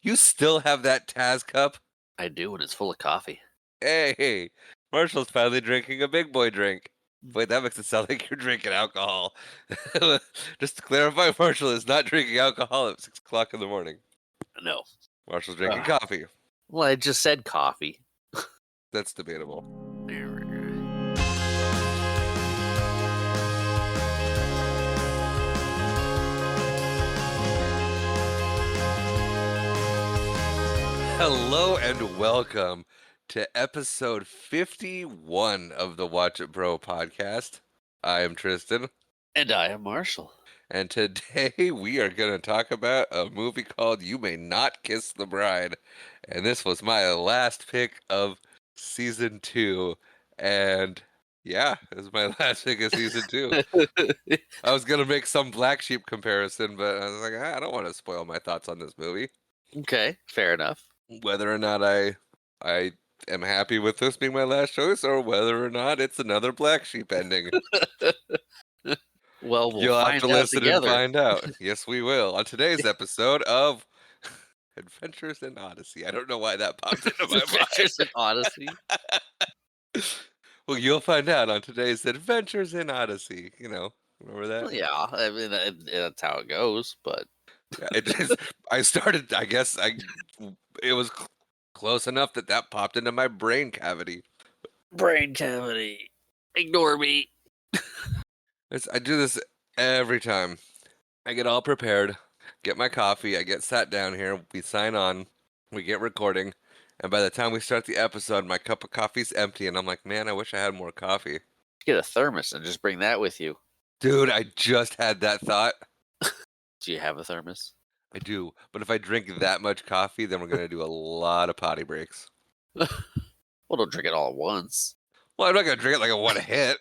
You still have that Taz cup? I do, and it's full of coffee. Hey, Marshall's finally drinking a big boy drink. Wait, that makes it sound like you're drinking alcohol. Just to clarify, Marshall is not drinking alcohol at 6 o'clock in the morning. No. Marshall's drinking coffee. Well, I just said coffee. That's debatable. Hello and welcome to episode 51 of the Watch It Bro podcast. I am Tristan. And I am Marshall. And today we are going to talk about a movie called You May Not Kiss the Bride. And this was my last pick of season 2. And yeah, it was my last pick of season 2. I was going to make some Black Sheep comparison, but I was like, I don't want to spoil my thoughts on this movie. Okay, fair enough. Whether or not I am happy with this being my last choice, or whether or not it's another Black Sheep ending. Well, we'll You'll find have to out listen together. and find out. Yes, we will. On today's episode of Adventures in Odyssey. I don't know why that popped into my mind. Adventures in Odyssey. Well, you'll find out on today's Adventures in Odyssey. You know, remember that? Well, yeah, I mean that's how it goes. But Yeah, it just, I started. I guess it was close enough that popped into my brain cavity. Brain cavity. Ignore me. I do this every time. I get all prepared, get my coffee, I get sat down here, we sign on, we get recording, and by the time we start the episode, my cup of coffee's empty, and I'm like, man, I wish I had more coffee. Get a thermos and just bring that with you. Dude, I just had that thought. Do you have a thermos? I do, but if I drink that much coffee, then we're going to do a lot of potty breaks. Well, don't drink it all at once. Well, I'm not going to drink it like I want to hit.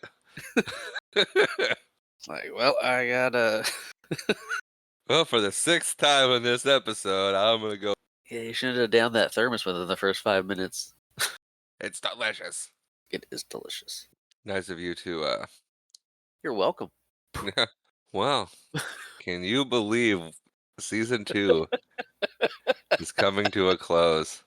Like, well, I gotta. Well, for the 6th time in this episode, I'm going to go. Yeah, you shouldn't have downed that thermos within the first 5 minutes. It's delicious. It is delicious. Nice of you to, You're welcome. Wow. Can you believe season 2 is coming to a close?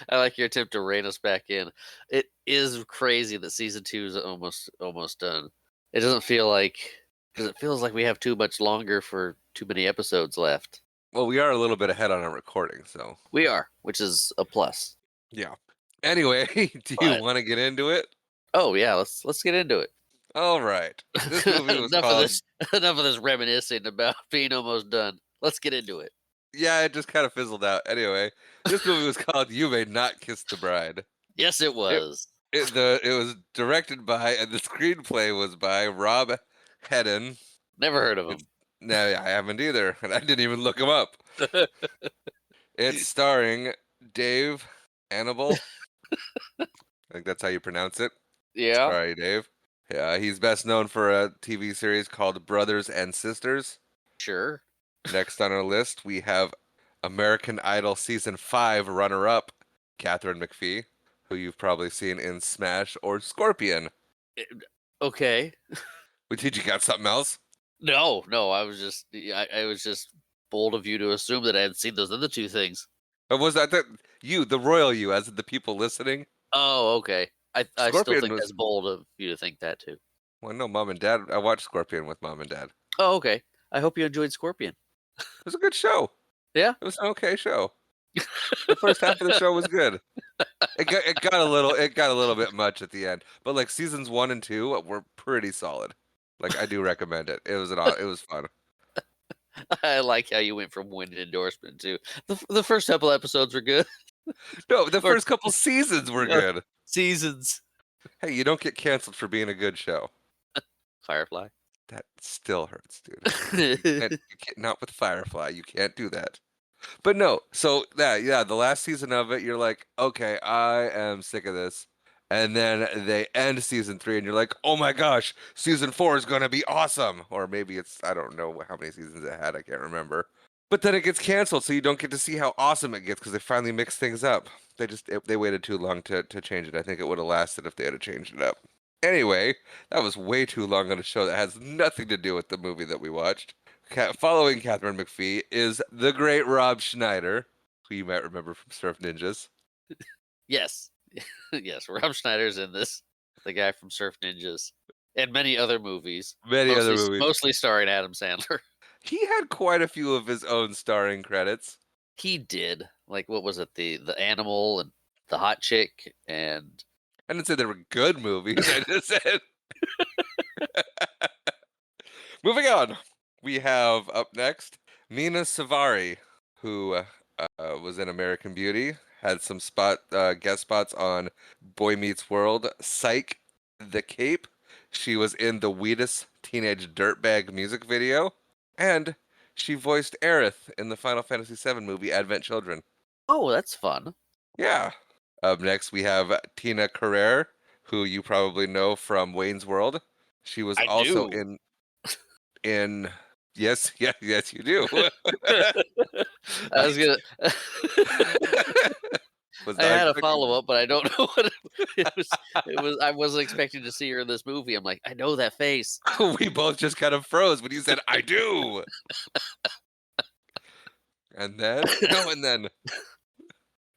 I like your attempt to rein us back in. It is crazy that season 2 is almost done. It doesn't feel like, because it feels like we have too much longer for too many episodes left. Well, we are a little bit ahead on our recording, so. We are, which is a plus. Yeah. Anyway, do you want to get into it? Oh yeah, let's get into it. All right. This movie was enough of this reminiscing about being almost done. Let's get into it. Yeah, it just kind of fizzled out. Anyway, this movie was called You May Not Kiss the Bride. Yes, it was. It was directed by, and the screenplay was by Rob Hedden. Never heard of him. No, I haven't either, and I didn't even look him up. It's starring Dave Annable. I think that's how you pronounce it. Yeah. Sorry, Dave. Yeah, he's best known for a TV series called Brothers and Sisters. Sure. Next on our list, we have American Idol Season 5 runner-up, Katharine McPhee, who you've probably seen in Smash or Scorpion. Okay. Did you got something else? No. I was just bold of you to assume that I had seen those other two things. Or was that you, the royal you, as the people listening? Oh, okay. I still think that's bold of you to think that too. Well, no, Mom and Dad. I watched Scorpion with Mom and Dad. Oh, okay. I hope you enjoyed Scorpion. It was a good show. Yeah? It was an okay show. The first half of the show was good. It got a little bit much at the end, but like seasons 1 and 2 were pretty solid. Like I do recommend it. It was fun. I like how you went from winning endorsement to the first couple episodes were good. No, the first couple seasons were good. Seasons. Hey, you don't get canceled for being a good show. Firefly. That still hurts, dude. Not with Firefly. You can't do that. But no, so the last season of it, you're like, okay, I am sick of this. And then they end season 3 and you're like, oh my gosh, season 4 is going to be awesome. Or maybe I don't know how many seasons it had. I can't remember. But then it gets canceled, so you don't get to see how awesome it gets because they finally mixed things up. They waited too long to change it. I think it would have lasted if they had changed it up. Anyway, that was way too long on a show that has nothing to do with the movie that we watched. Following Katharine McPhee is the great Rob Schneider. who you might remember from Surf Ninjas. Yes. Yes, Rob Schneider's in this. The guy from Surf Ninjas. And many other movies. Many other movies. Mostly starring Adam Sandler. He had quite a few of his own starring credits. He did. Like, what was it? The Animal and the Hot Chick and... I didn't say they were good movies. I just said. Moving on, we have up next Mina Savari, who was in American Beauty, had some guest spots on Boy Meets World, Psych, The Cape. She was in the Wheatus Teenage Dirtbag music video, and she voiced Aerith in the Final Fantasy VII movie Advent Children. Oh, that's fun. Yeah. Up next, we have Tina Carrere, who you probably know from Wayne's World. She was also do. in yes, you do. I was gonna. Was I not had a expecting follow up, but I don't know what it was. It was. I wasn't expecting to see her in this movie. I'm like, I know that face. that. We both just kind of froze when you said I do. And then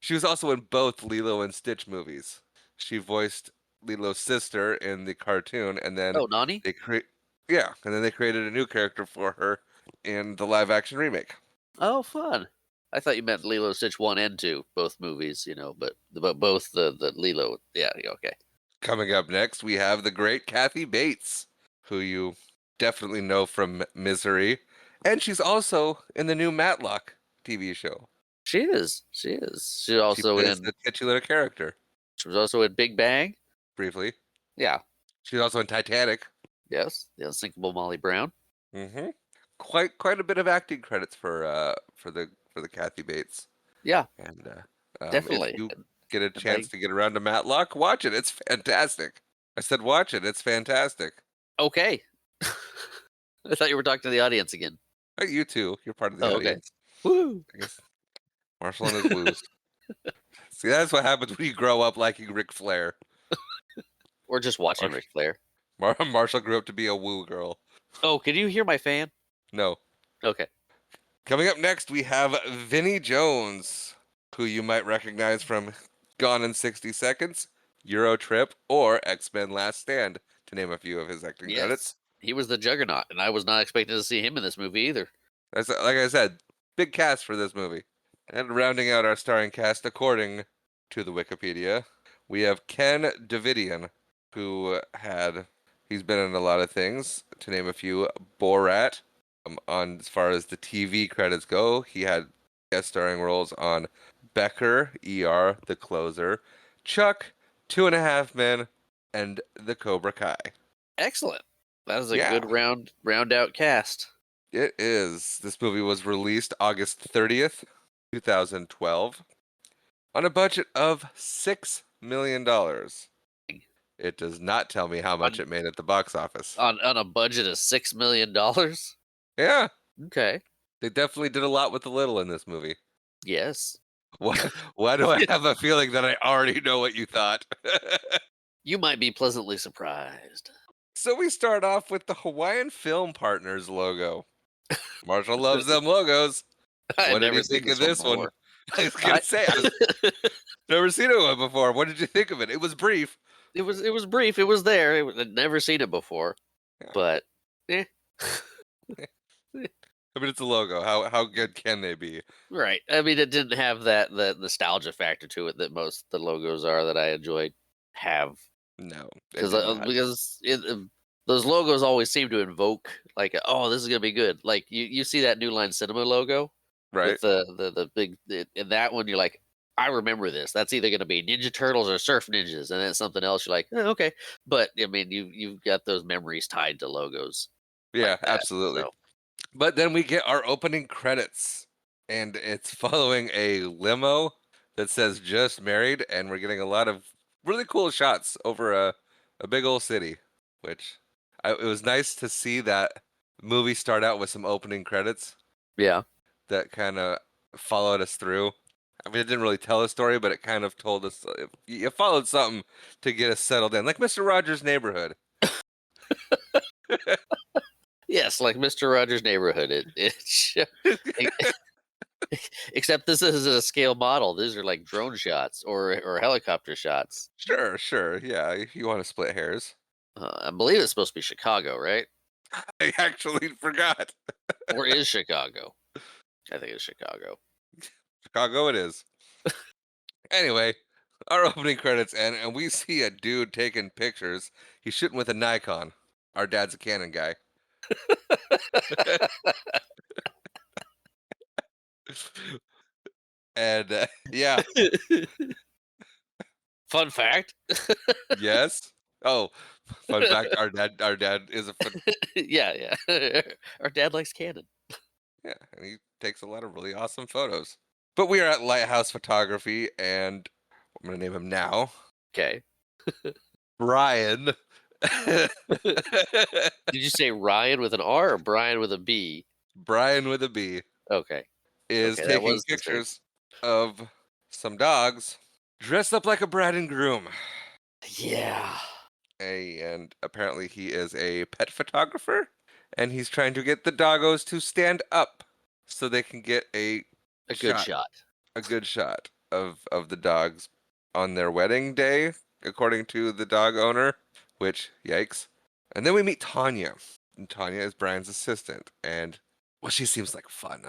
she was also in both Lilo and Stitch movies. She voiced Lilo's sister in the cartoon, and then Oh, Nani? they created a new character for her in the live action remake. Oh, fun. I thought you meant Lilo Stitch 1 and 2, both movies, but both the Lilo. Yeah, okay. Coming up next, we have the great Kathy Bates, who you definitely know from Misery, and she's also in the new Matlock TV show. She is. She's She also plays in. the titular character She was also in Big Bang. briefly. Yeah. She's also in Titanic. Yes. The unsinkable Molly Brown. Mm-hmm. Quite a bit of acting credits for the Kathy Bates. Yeah. And definitely. if you get a chance to get around to Matlock, watch it. It's fantastic. I said watch it. It's fantastic. Okay. I thought you were talking to the audience again. You too. You're part of the Okay. audience. Woo! I guess Marshall and his woos. See, that's what happens when you grow up liking Ric Flair. Or just watching Ric Flair. Marshall grew up to be a woo girl. Oh, can you hear my fan? No. Okay. Coming up next, we have Vinnie Jones, who you might recognize from Gone in 60 Seconds, Euro Trip, or X-Men Last Stand, to name a few of his acting credits. He was the Juggernaut, and I was not expecting to see him in this movie either. Like I said, big cast for this movie. And rounding out our starring cast, according to the Wikipedia, we have Ken Davidian, who he's been in a lot of things, to name a few, Borat. On as far as the TV credits go, he had guest starring roles on Becker, ER, The Closer, Chuck, 2.5 Men, and The Cobra Kai. Excellent. That was a good round out cast. It is. This movie was released August 30th, 2012, on a budget of $6 million. It does not tell me how much it made at the box office. On a budget of $6 million? Yeah. Okay. They definitely did a lot with the little in this movie. Yes. Why do I have a feeling that I already know what you thought? You might be pleasantly surprised. So we start off with the Hawaiian Film Partners logo. Marshall loves them logos. What did you think of this one? I was gonna say, I've never seen it before. What did you think of it? It was brief. It was brief. It was there. I'd never seen it before, but I mean, it's a logo. How good can they be? Right. I mean, it didn't have that nostalgia factor to it that most the logos are that I enjoy have. No, because those logos always seem to invoke like, oh, this is gonna be good. Like you see that New Line Cinema logo, right? With the big in that one, you're like, I remember this. That's either gonna be Ninja Turtles or Surf Ninjas, and then something else. You're like, okay, but I mean, you've got those memories tied to logos. Yeah, like that, absolutely. so. But then we get our opening credits, and it's following a limo that says "Just Married," and we're getting a lot of really cool shots over a big old city, which it was nice to see that movie start out with some opening credits. Yeah. That kind of followed us through. I mean, it didn't really tell a story, but it kind of told us, you followed something to get us settled in, like Mr. Rogers' Neighborhood. Yes, like Mr. Rogers' Neighborhood. Except this is a scale model. These are like drone shots or helicopter shots. Sure, yeah, if you want to split hairs. I believe it's supposed to be Chicago, right? I actually forgot. Or is Chicago? I think it's Chicago. Chicago it is. Anyway, our opening credits end, and we see a dude taking pictures. He's shooting with a Nikon. Our dad's a Canon guy. And yeah, Fun fact. yes. Oh, fun fact: our dad is a Yeah, yeah. Our dad likes Canon. yeah, and he takes a lot of really awesome photos. But we are at Lighthouse Photography, and I'm gonna name him now, Okay. Brian. Did you say Ryan with an R or Brian with a B? Brian with a B Okay. is Okay, that taking was the same. pictures of some dogs dressed up like a bride and groom. Yeah. And apparently he is a pet photographer, and he's trying to get the doggos to stand up so they can get A good shot, shot. a good shot of the dogs on their wedding day, according to the dog owner. Which yikes! And then we meet Tanya, and Tanya is Brian's assistant, and well, she seems like fun.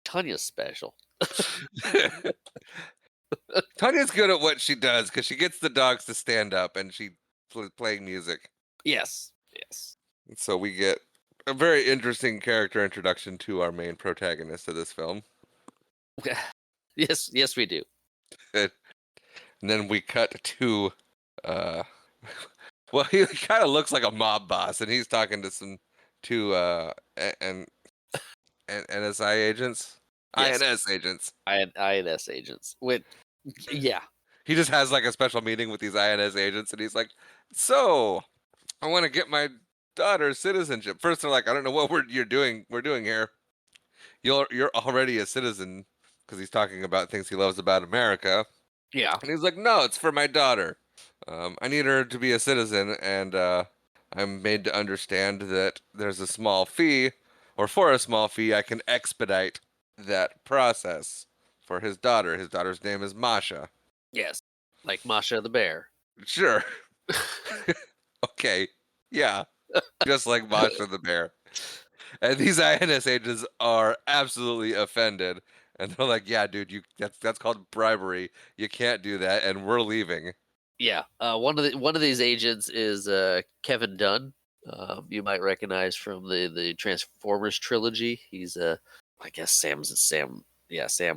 Tanya's special. Tanya's good at what she does because she gets the dogs to stand up and she playing music. Yes. Yes. So we get a very interesting character introduction to our main protagonist of this film. Yes, yes, we do. And then we cut to, uh, well, he kind of looks like a mob boss, and he's talking to and NSI agents, Yes. INS agents. INS agents. With yeah. He just has like a special meeting with these INS agents, and he's like, "So, I want to get my daughter's citizenship." First, they're like, "I don't know what you're doing. We're doing here. You're already a citizen," because he's talking about things he loves about America. Yeah. And he's like, "No, it's for my daughter. I need her to be a citizen, and I'm made to understand that there's a small fee, or for a small fee, I can expedite that process for his daughter. His daughter's name is Masha." Yes. Like Masha the bear. Sure. Okay. Yeah. Just like Masha the bear. And these INS agents are absolutely offended. And they're like, "Yeah, dude, that's called bribery. You can't do that, and we're leaving." Yeah. One of these agents is Kevin Dunn. You might recognize from the Transformers trilogy. He's I guess Sam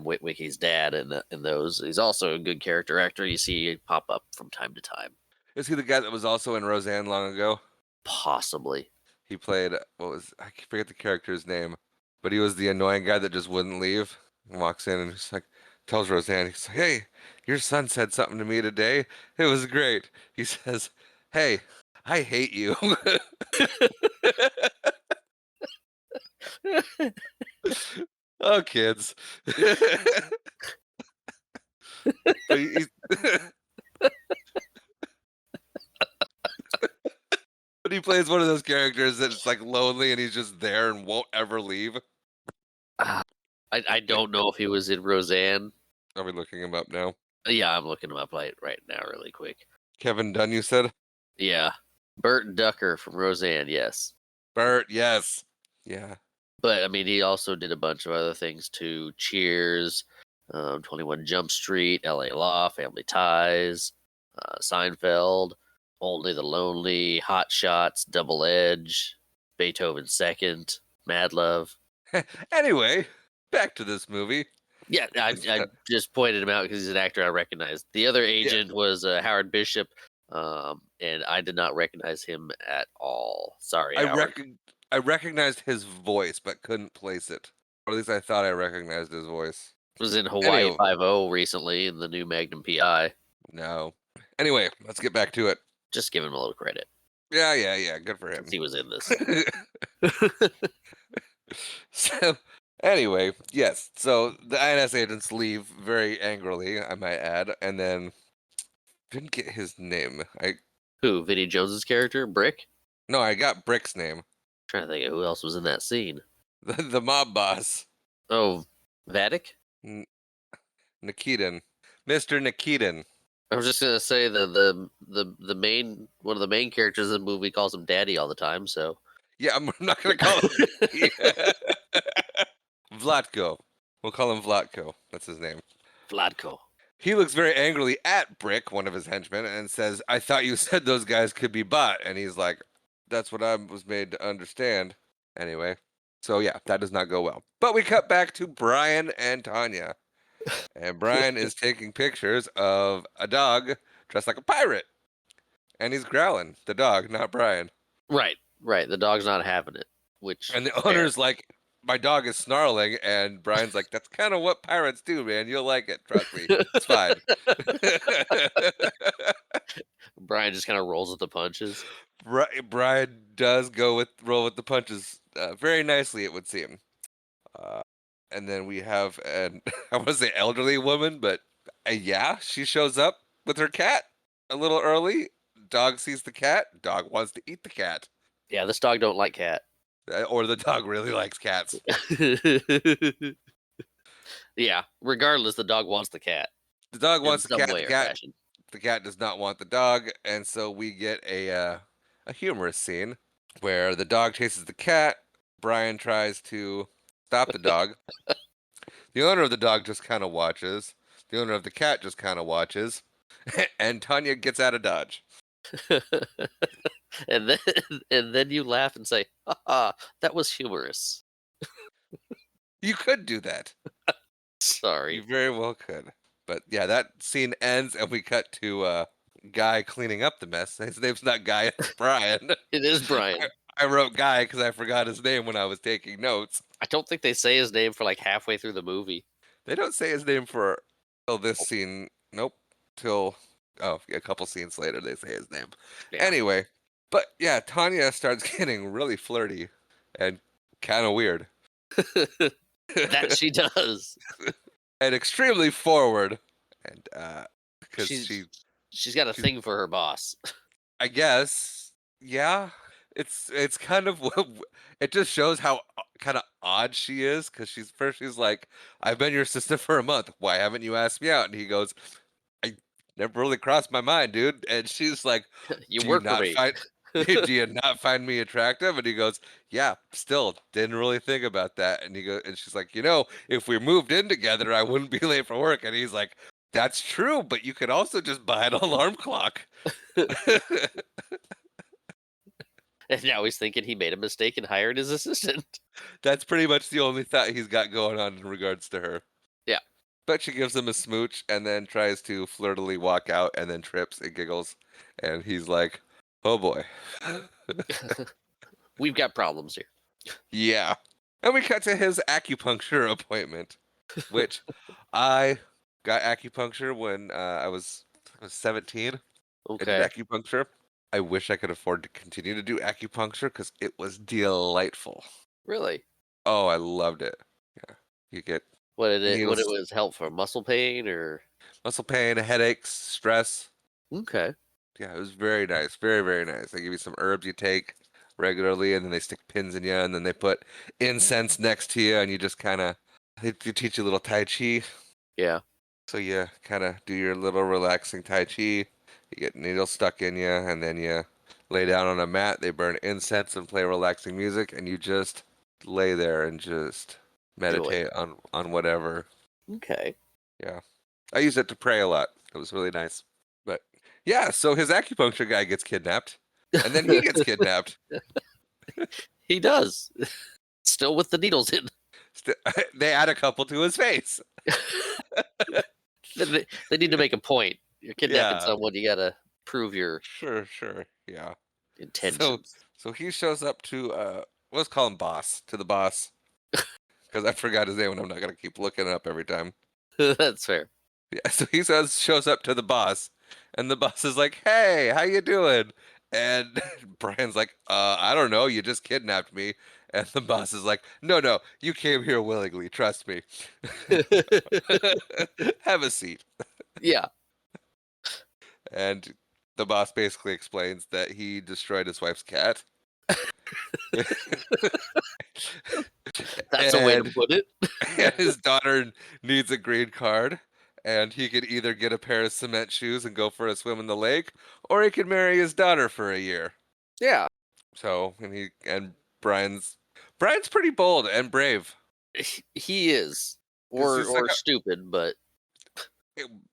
Witwicky's dad in those. He's also a good character actor. You see pop up from time to time. Is he the guy that was also in Roseanne long ago? Possibly. He played I forget the character's name, but he was the annoying guy that just wouldn't leave. And walks in and just like tells Roseanne, he's like, "Hey, your son said something to me today. It was great." He says, "Hey, I hate you." Oh, kids. But but he plays one of those characters that's like lonely and he's just there and won't ever leave. Ah, I don't know if he was in Roseanne. Are we looking him up now? Yeah, I'm looking him up right now, really quick. Kevin Dunn, you said? Yeah, Burt Ducker from Roseanne. Yes. Bert, yes. Yeah. But I mean, he also did a bunch of other things too. Cheers, 21 Jump Street, L.A. Law, Family Ties, Seinfeld, Only the Lonely, Hot Shots, Double Edge, Beethoven Second, Mad Love. Anyway, back to this movie. Yeah, I just pointed him out because he's an actor I recognized. The other agent was Howard Bishop, and I did not recognize him at all. Sorry, Howard. I recognized his voice, but couldn't place it. Or at least I thought I recognized his voice. Was in Hawaii Anyway, 5-0 recently in the new Magnum PI. no. Anyway, let's get back to it. Just give him a little credit Yeah. Good for him. since he was in this. So, anyway, yes. So the INS agents leave very angrily, I might add, and then didn't get his name. Who? Vinnie Jones's character, Brick? No, I got Brick's name. Trying to think of who else was in that scene. the mob boss, Oh, Vatic? N- Nikitin, Mr. Nikitin. I was just gonna say the main one of the main characters in the movie calls him Daddy all the time. So Yeah, I'm not gonna call him Nicky. Vlatko. We'll call him Vlatko. That's his name. Vladko. He looks very angrily at Brick, one of his henchmen, and says, "I thought you said those guys could be bought." And he's like, "That's what I was made to understand." Anyway, so yeah, that does not go well. But we cut back to Brian and Tanya, and Brian is taking pictures of a dog dressed like a pirate, and he's growling. The dog, not Brian. Right, right. The dog's not having it. Which And the fair. owner's like, "My dog is snarling," and Brian's like, "That's kind of what pirates do, man. You'll like it. Trust me. It's fine." Brian just kind of rolls with the punches. Brian does roll with the punches very nicely, it would seem. Uh, and then we have an I want to say elderly woman, but yeah, she shows up with her cat a little early. Dog sees the cat. Dog wants to eat the cat, Yeah, this dog don't like cat. or the dog really likes cats. Yeah, regardless, the dog wants the cat The dog in wants the some cat. way or fashion. The cat does not want the dog, and so we get a humorous scene where the dog chases the cat. Brian tries to stop the dog. The owner of the dog just kind of watches. The owner of the cat just kind of watches, and Tanya gets out of dodge. and then and then you laugh and say, "Ha, that was humorous." You could do that. You Sorry. very well could. But yeah, that scene ends, and we cut to Guy cleaning up the mess. His name's not Guy, it's Brian. It is Brian. I wrote Guy because I forgot his name when I was taking notes. I don't think they say his name for like halfway through the movie. They don't say his name for till this scene. Nope. Till a couple scenes later they say his name. Yeah. Anyway, but yeah, Tanya starts getting really flirty and kind of weird. That she does. And extremely forward. And because she's got a thing for her boss. I guess, yeah, it's kind of it just shows how kind of odd she is because she's like, "I've been your assistant for a month. Why haven't you asked me out?" And he goes, "I never really crossed my mind, dude." And she's like, You "Do you work for not me. find do you not find me attractive?" And he goes, "Yeah, still didn't really think about that." And and she's like, "If we moved in together, I wouldn't be late for work." And he's like, "That's true, but you could also just buy an alarm clock." And now he's thinking he made a mistake and hired his assistant. That's pretty much the only thought he's got going on in regards to her. Yeah. But she gives him a smooch and then tries to flirtily walk out and then trips and giggles. And he's like, "Oh boy." We've got problems here. Yeah. And we cut to his acupuncture appointment, which I got acupuncture when I was 17. I did Okay. acupuncture. I wish I could afford to continue to do acupuncture because it was delightful. Really? Oh, I loved it. Yeah. You get What did it needles, was help for muscle pain or muscle pain, headaches, stress. okay. Yeah, it was very nice. Very, very nice. They give you some herbs you take regularly, and then they stick pins in you, and then they put incense next to you, and you just kind of, they teach you a little Tai Chi. Yeah. So you kind of do your little relaxing Tai Chi. You get needles stuck in you, and then you lay down on a mat. They burn incense and play relaxing music, and you just lay there and just meditate on whatever. Okay. Yeah. I use it to pray a lot. It was really nice. But yeah, so his acupuncture guy gets kidnapped, and then he gets kidnapped. He does. Still with the needles in. They add a couple to his face. They need to make a point. You're kidnapping Yeah. someone, you gotta prove your Sure. Yeah. intentions. So he shows up to let's call him boss, to the boss. Because I forgot his name and I'm not gonna keep looking it up every time. That's fair. Yeah, so he shows up to the boss, and the boss is like, "Hey, how you doing?" And Brian's like, I don't know, you just kidnapped me." And the boss is like, "No, you came here willingly, trust me. Have a seat." Yeah. And the boss basically explains that he destroyed his wife's cat. That's a way to and, put it. and his daughter needs a green card, and he could either get a pair of cement shoes and go for a swim in the lake, or he could marry his daughter for a year. Yeah, So, and Brian's pretty bold and brave. he is, Because or he's like stupid, but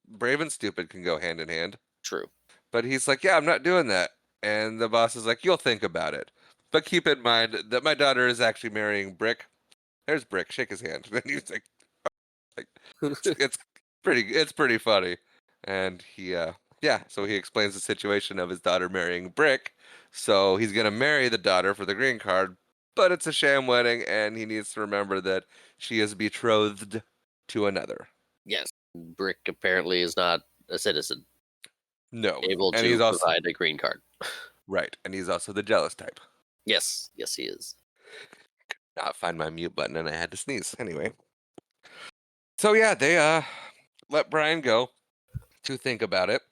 brave and stupid can go hand in hand. true. But he's like, yeah, I'm not doing that. And the boss is like, you'll think about it. But keep in mind that my daughter is actually marrying Brick. There's Brick. Shake his hand. And he's like it's pretty funny. And yeah, so he explains the situation of his daughter marrying Brick. So he's gonna marry the daughter for the green card, but it's a sham wedding, and he needs to remember that she is betrothed to another. Yes, Brick apparently is not a citizen No, able and to he's also provide a green card. right, and he's also the jealous type. Yes, yes, he is. Not find my mute button, and I had to sneeze anyway. So yeah, they let Brian go to think about it.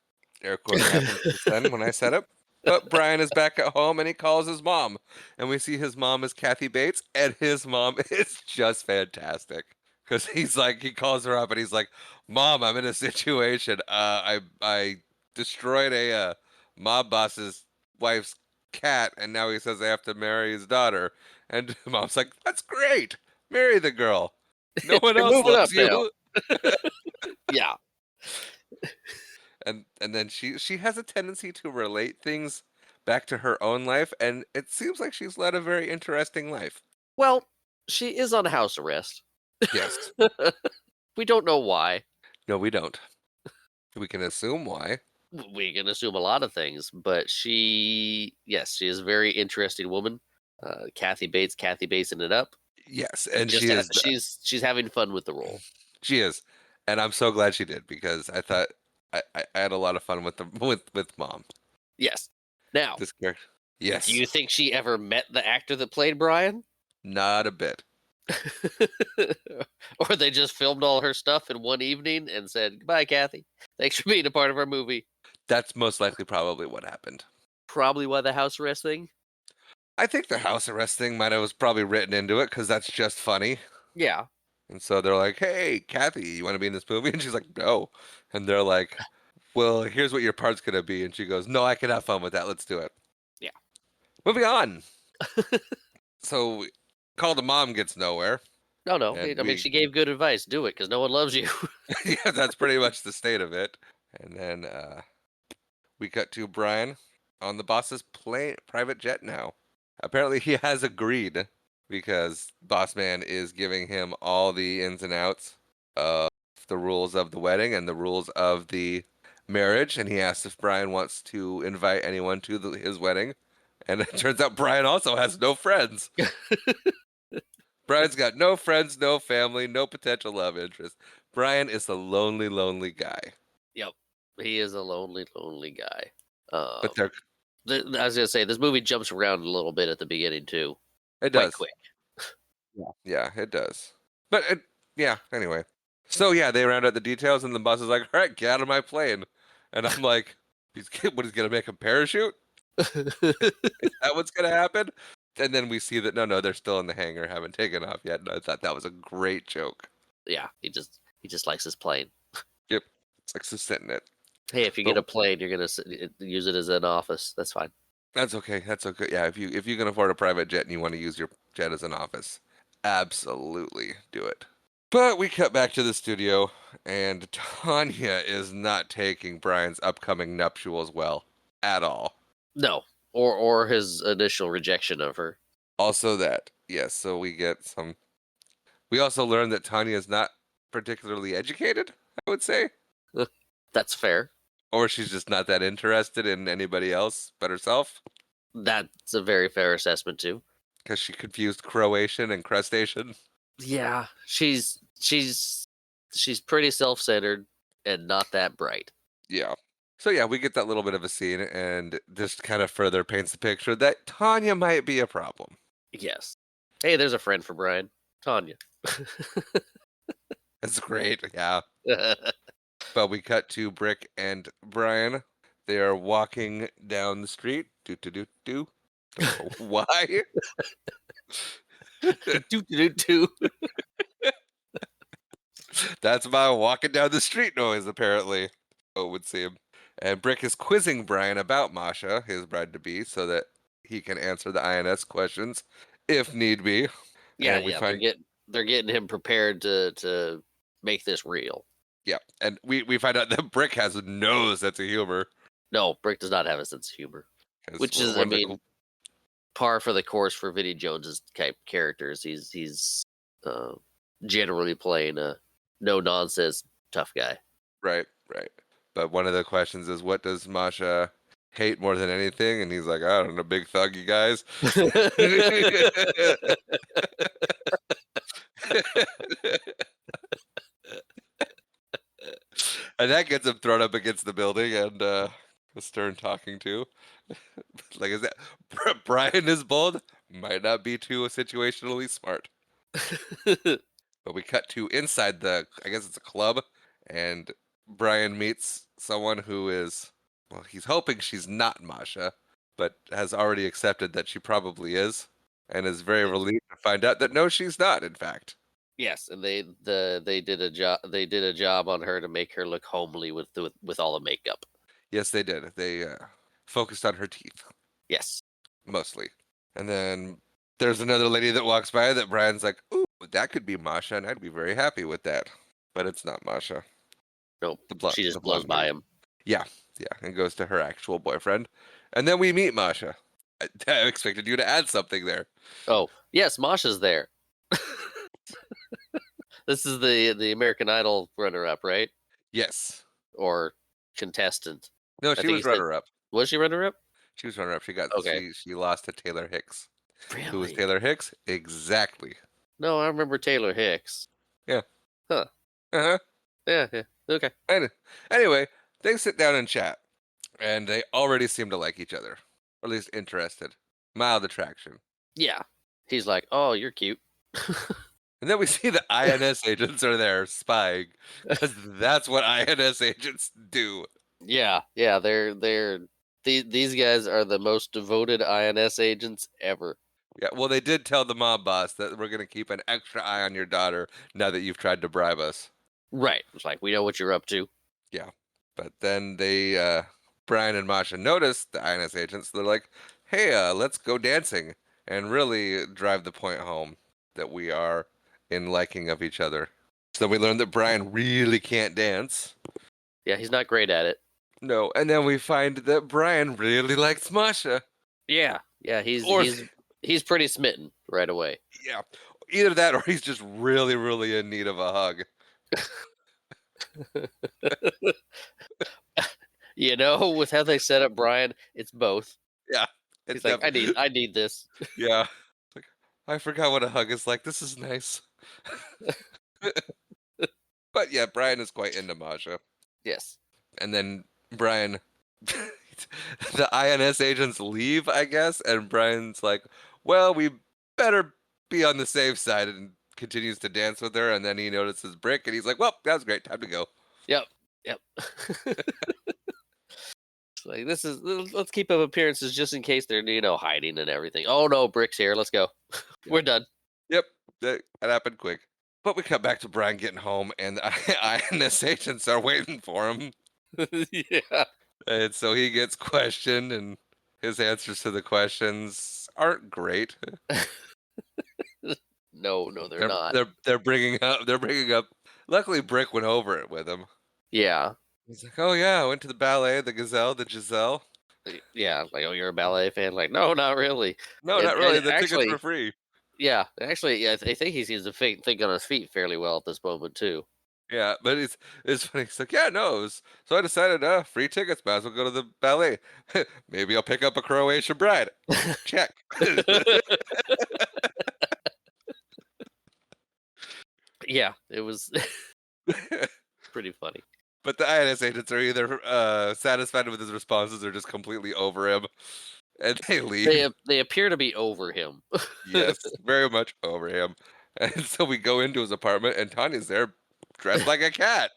Air quotes happened just then when I said it. But Brian is back at home and he calls his mom. And we see his mom is Kathy Bates, and his mom is just fantastic. Because he calls her up and he's like, Mom, I'm in a situation. I destroyed a mob boss's wife's cat, and now he says I have to marry his daughter. And mom's like, That's great. Marry the girl. No one You're else moving up loves now. you. Yeah. And then she has a tendency to relate things back to her own life, and it seems like she's led a very interesting life. Well, she is on house arrest. Yes. We don't know why. No, we don't. We can assume why. We can assume a lot of things, but yes, she is a very interesting woman. Kathy Batesing it up. Yes, and she is She's having fun with the role. she is. And I'm so glad she did, because I thought I had a lot of fun with the with mom. Yes. Now, This character. do Yes. you think she ever met the actor that played Brian? Not a bit. Or they just filmed all her stuff in one evening and said, "Goodbye, Kathy. Thanks for being a part of our movie." That's most likely probably what happened. Probably why the house arrest thing. I think the house arrest thing might have was probably written into it because that's just funny. Yeah. And so they're like, "Hey, Kathy, you want to be in this movie?" And she's like, "No." And they're like, "Well, here's what your part's gonna be." And she goes, "No, I can have fun with that. Let's do it." Yeah. Moving on. So, call the mom gets nowhere, No, no. and I mean, she gave good advice. Do it because no one loves you. yeah, that's pretty much the state of it. And then we cut to Brian on the boss's private jet now. Apparently, he has agreed because Boss Man is giving him all the ins and outs of the rules of the wedding and the rules of the marriage. And he asks if Brian wants to invite anyone to his wedding. And it turns out Brian also has no friends. Brian's got no friends, no family, no potential love interest. Brian is a lonely, lonely guy. Yep. He is a lonely, lonely guy. But they're, I was gonna say this movie jumps around a little bit at the beginning too, it quite does. quick. Yeah, it does. But yeah, anyway. So yeah, they round out the details, and the boss is like, "All right, get out of my plane." And I'm like, he's gonna make a parachute? Is that what's gonna happen?" And then we see that no, they're still in the hangar, haven't taken off yet. And I thought that was a great joke. Yeah, he just likes his plane. Yep, it's like just sitting it. Hey, if you get But a plane, you're gonna use it as an office. That's fine. that's okay. That's okay. Yeah, if you can afford a private jet and you want to use your jet as an office, absolutely do it. But we cut back to the studio, and Tanya is not taking Brian's upcoming nuptials well at all. No, or his initial rejection of her. Also, that yes, so we get some. We also learn that Tanya is not particularly educated, I would say, That's fair. or she's just not that interested in anybody else but herself, That's a very fair assessment too. because she confused Croatian and crustacean. Yeah, she's pretty self-centered and not that bright. Yeah. So yeah, we get that little bit of a scene, and just kind of further paints the picture that Tanya might be a problem. Yes. Hey, there's a friend for Brian, Tanya. That's great. Yeah. But we cut to Brick and Brian. They are walking down the street. Do do do do. Don't know why. Doo, doo, doo. That's my walking down the street noise, apparently. Oh, it would seem. And Brick is quizzing Brian about Masha, his bride to be, so that he can answer the INS questions if need be. Yeah, And we yeah, find, they're getting him prepared to make this real. yeah, and we find out that Brick has no sense of humor. No, Brick does not have a sense of humor, Because which is, I one of the mean, par for the course for Vinnie Jones's type characters. He's uh, generally playing a no nonsense tough guy. right, right. But one of the questions is, what does Masha hate more than anything? And he's like, I don't know, big thug, you guys. And that gets him thrown up against the building and a stern talking to. Like, is that Brian is bold? Might not be too situationally smart. But we cut to inside the, I guess it's a club, and Brian meets someone who is, well, he's hoping she's not Masha, but has already accepted that she probably is, and is very relieved to find out that no, she's not, in fact. Yes, and they did a job. They did a job on her to make her look homely with all the makeup. Yes, they did. They focused on her teeth, Yes. mostly. And then there's another lady that walks by that Brian's like, ooh, that could be Masha, and I'd be very happy with that. But it's not Masha. Nope. She The just blows blonde by lady. him. Yeah, yeah, and goes to her actual boyfriend. And then we meet Masha. I expected you to add something there. Oh, yes, Masha's there. This is the American Idol runner-up, right? Yes. Or contestant. No, I she think was he said, runner-up. was she runner-up? She was runner-up. Okay. She lost to Taylor Hicks. Who was Really? Taylor Hicks? Exactly. No, I remember Taylor Hicks. Yeah. Huh. Uh-huh. Yeah, yeah. Okay. Anyway, they sit down and chat, and they already seem to like each other, or at least interested. Mild attraction. Yeah. He's like, "Oh, you're cute." And then we see the INS agents are there spying, because that's what INS agents do. Yeah, yeah, these guys are the most devoted INS agents ever. Yeah, well, they did tell the mob boss that we're going to keep an extra eye on your daughter now that you've tried to bribe us. Right. It's like, we know what you're up to. Yeah. But then Brian and Masha notice the INS agents. They're like, hey, let's go dancing and really drive the point home that we are in liking of each other. So we learn that Brian really can't dance. Yeah, he's not great at it. No. And then we find that Brian really likes Masha. Yeah. Yeah, Or, he's pretty smitten right away. yeah. Either that or he's just really, really in need of a hug. You know, with how they set up Brian, it's both. Yeah. He's like, I need this. Yeah. Like, I forgot what a hug is like. This is nice. But yeah, Brian is quite into Masha. Yes. And then Brian, the INS agents leave, I guess. And Brian's like, well, we better be on the safe side, and continues to dance with her. And then he notices Brick and he's like, well, that was great. Time to go. Yep. Yep. It's like, let's keep up appearances just in case they're, hiding and everything. Oh no, Brick's here. Let's go. We're done. Yep. That happened quick. But we cut back to Brian getting home, and the INS agents are waiting for him. Yeah. And so he gets questioned, and his answers to the questions aren't great. No, they're not. They're bringing up. Luckily, Brick went over it with him. Yeah. He's like, "Oh yeah, I went to the ballet, the Gazelle, the Giselle." Yeah. Like, oh, you're a ballet fan? Like, no, not really. No, not And really. The tickets actually, were free. yeah. Actually, yeah, I think he seems to think on his feet fairly well at this moment too. Yeah, but it's funny. He's like, "Yeah, no." So I decided, free tickets. Might as well go to the ballet. Maybe I'll pick up a Croatian bride. Check. Yeah, it was pretty funny. But the INS agents are either satisfied with his responses or just completely over him, and they leave. They appear to be over him. Yes, very much over him. And so we go into his apartment, and Tanya's there, dressed like a cat.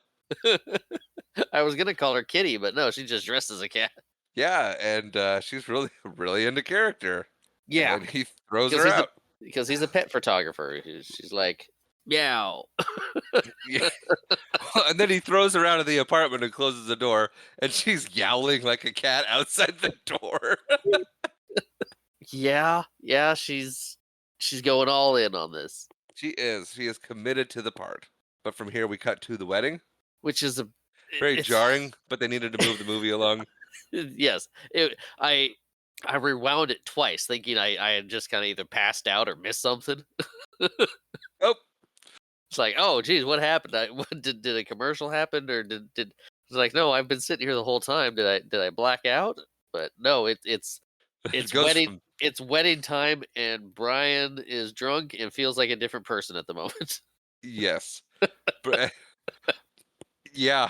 I was gonna call her Kitty, but no, she's just dressed as a cat. Yeah, and she's really, really into character. And Yeah, then he throws because her out. he's a pet photographer. She's like, meow. Yeah. And then he throws her out of the apartment and closes the door, and she's yowling like a cat outside the door. Yeah, she's going all in on this, She is. She is committed to the part. But from here, we cut to the wedding. which is Very it's jarring, but they needed to move the movie along. yes. I rewound it twice, thinking I had just kind of either passed out or missed something. Oh, It's like, oh, geez, what happened? Did a commercial happen, or did it's like, no, I've been sitting here the whole time. Did I black out? But no, it it's goes wedding from it's wedding time, and Brian is drunk and feels like a different person at the moment. yes. Br- Yeah,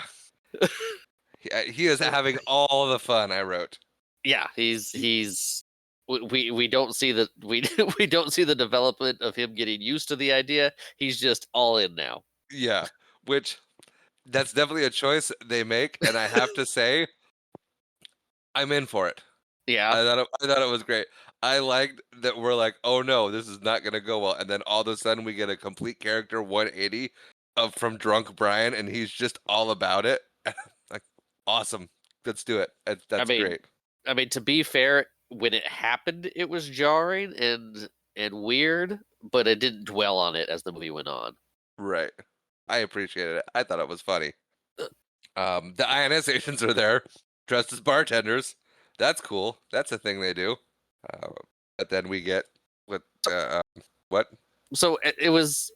he is having all the fun, I wrote. Yeah, he's we don't see the we don't see the development of him getting used to the idea. He's just all in now. Yeah, which that's definitely a choice they make, and I have to say, I'm in for it. Yeah. I thought it was great. I liked that we're like, oh no, this is not gonna go well, and then all of a sudden we get a complete character 180 of from drunk Brian, and he's just all about it. Like, awesome, let's do it. I That's mean, great. to be fair, when it happened, it was jarring and weird, but I didn't dwell on it as the movie went on. Right. I appreciated it. I thought it was funny. The ionizations are there, dressed as bartenders. That's cool. That's a thing they do. Uh, but then we get what? What? So it was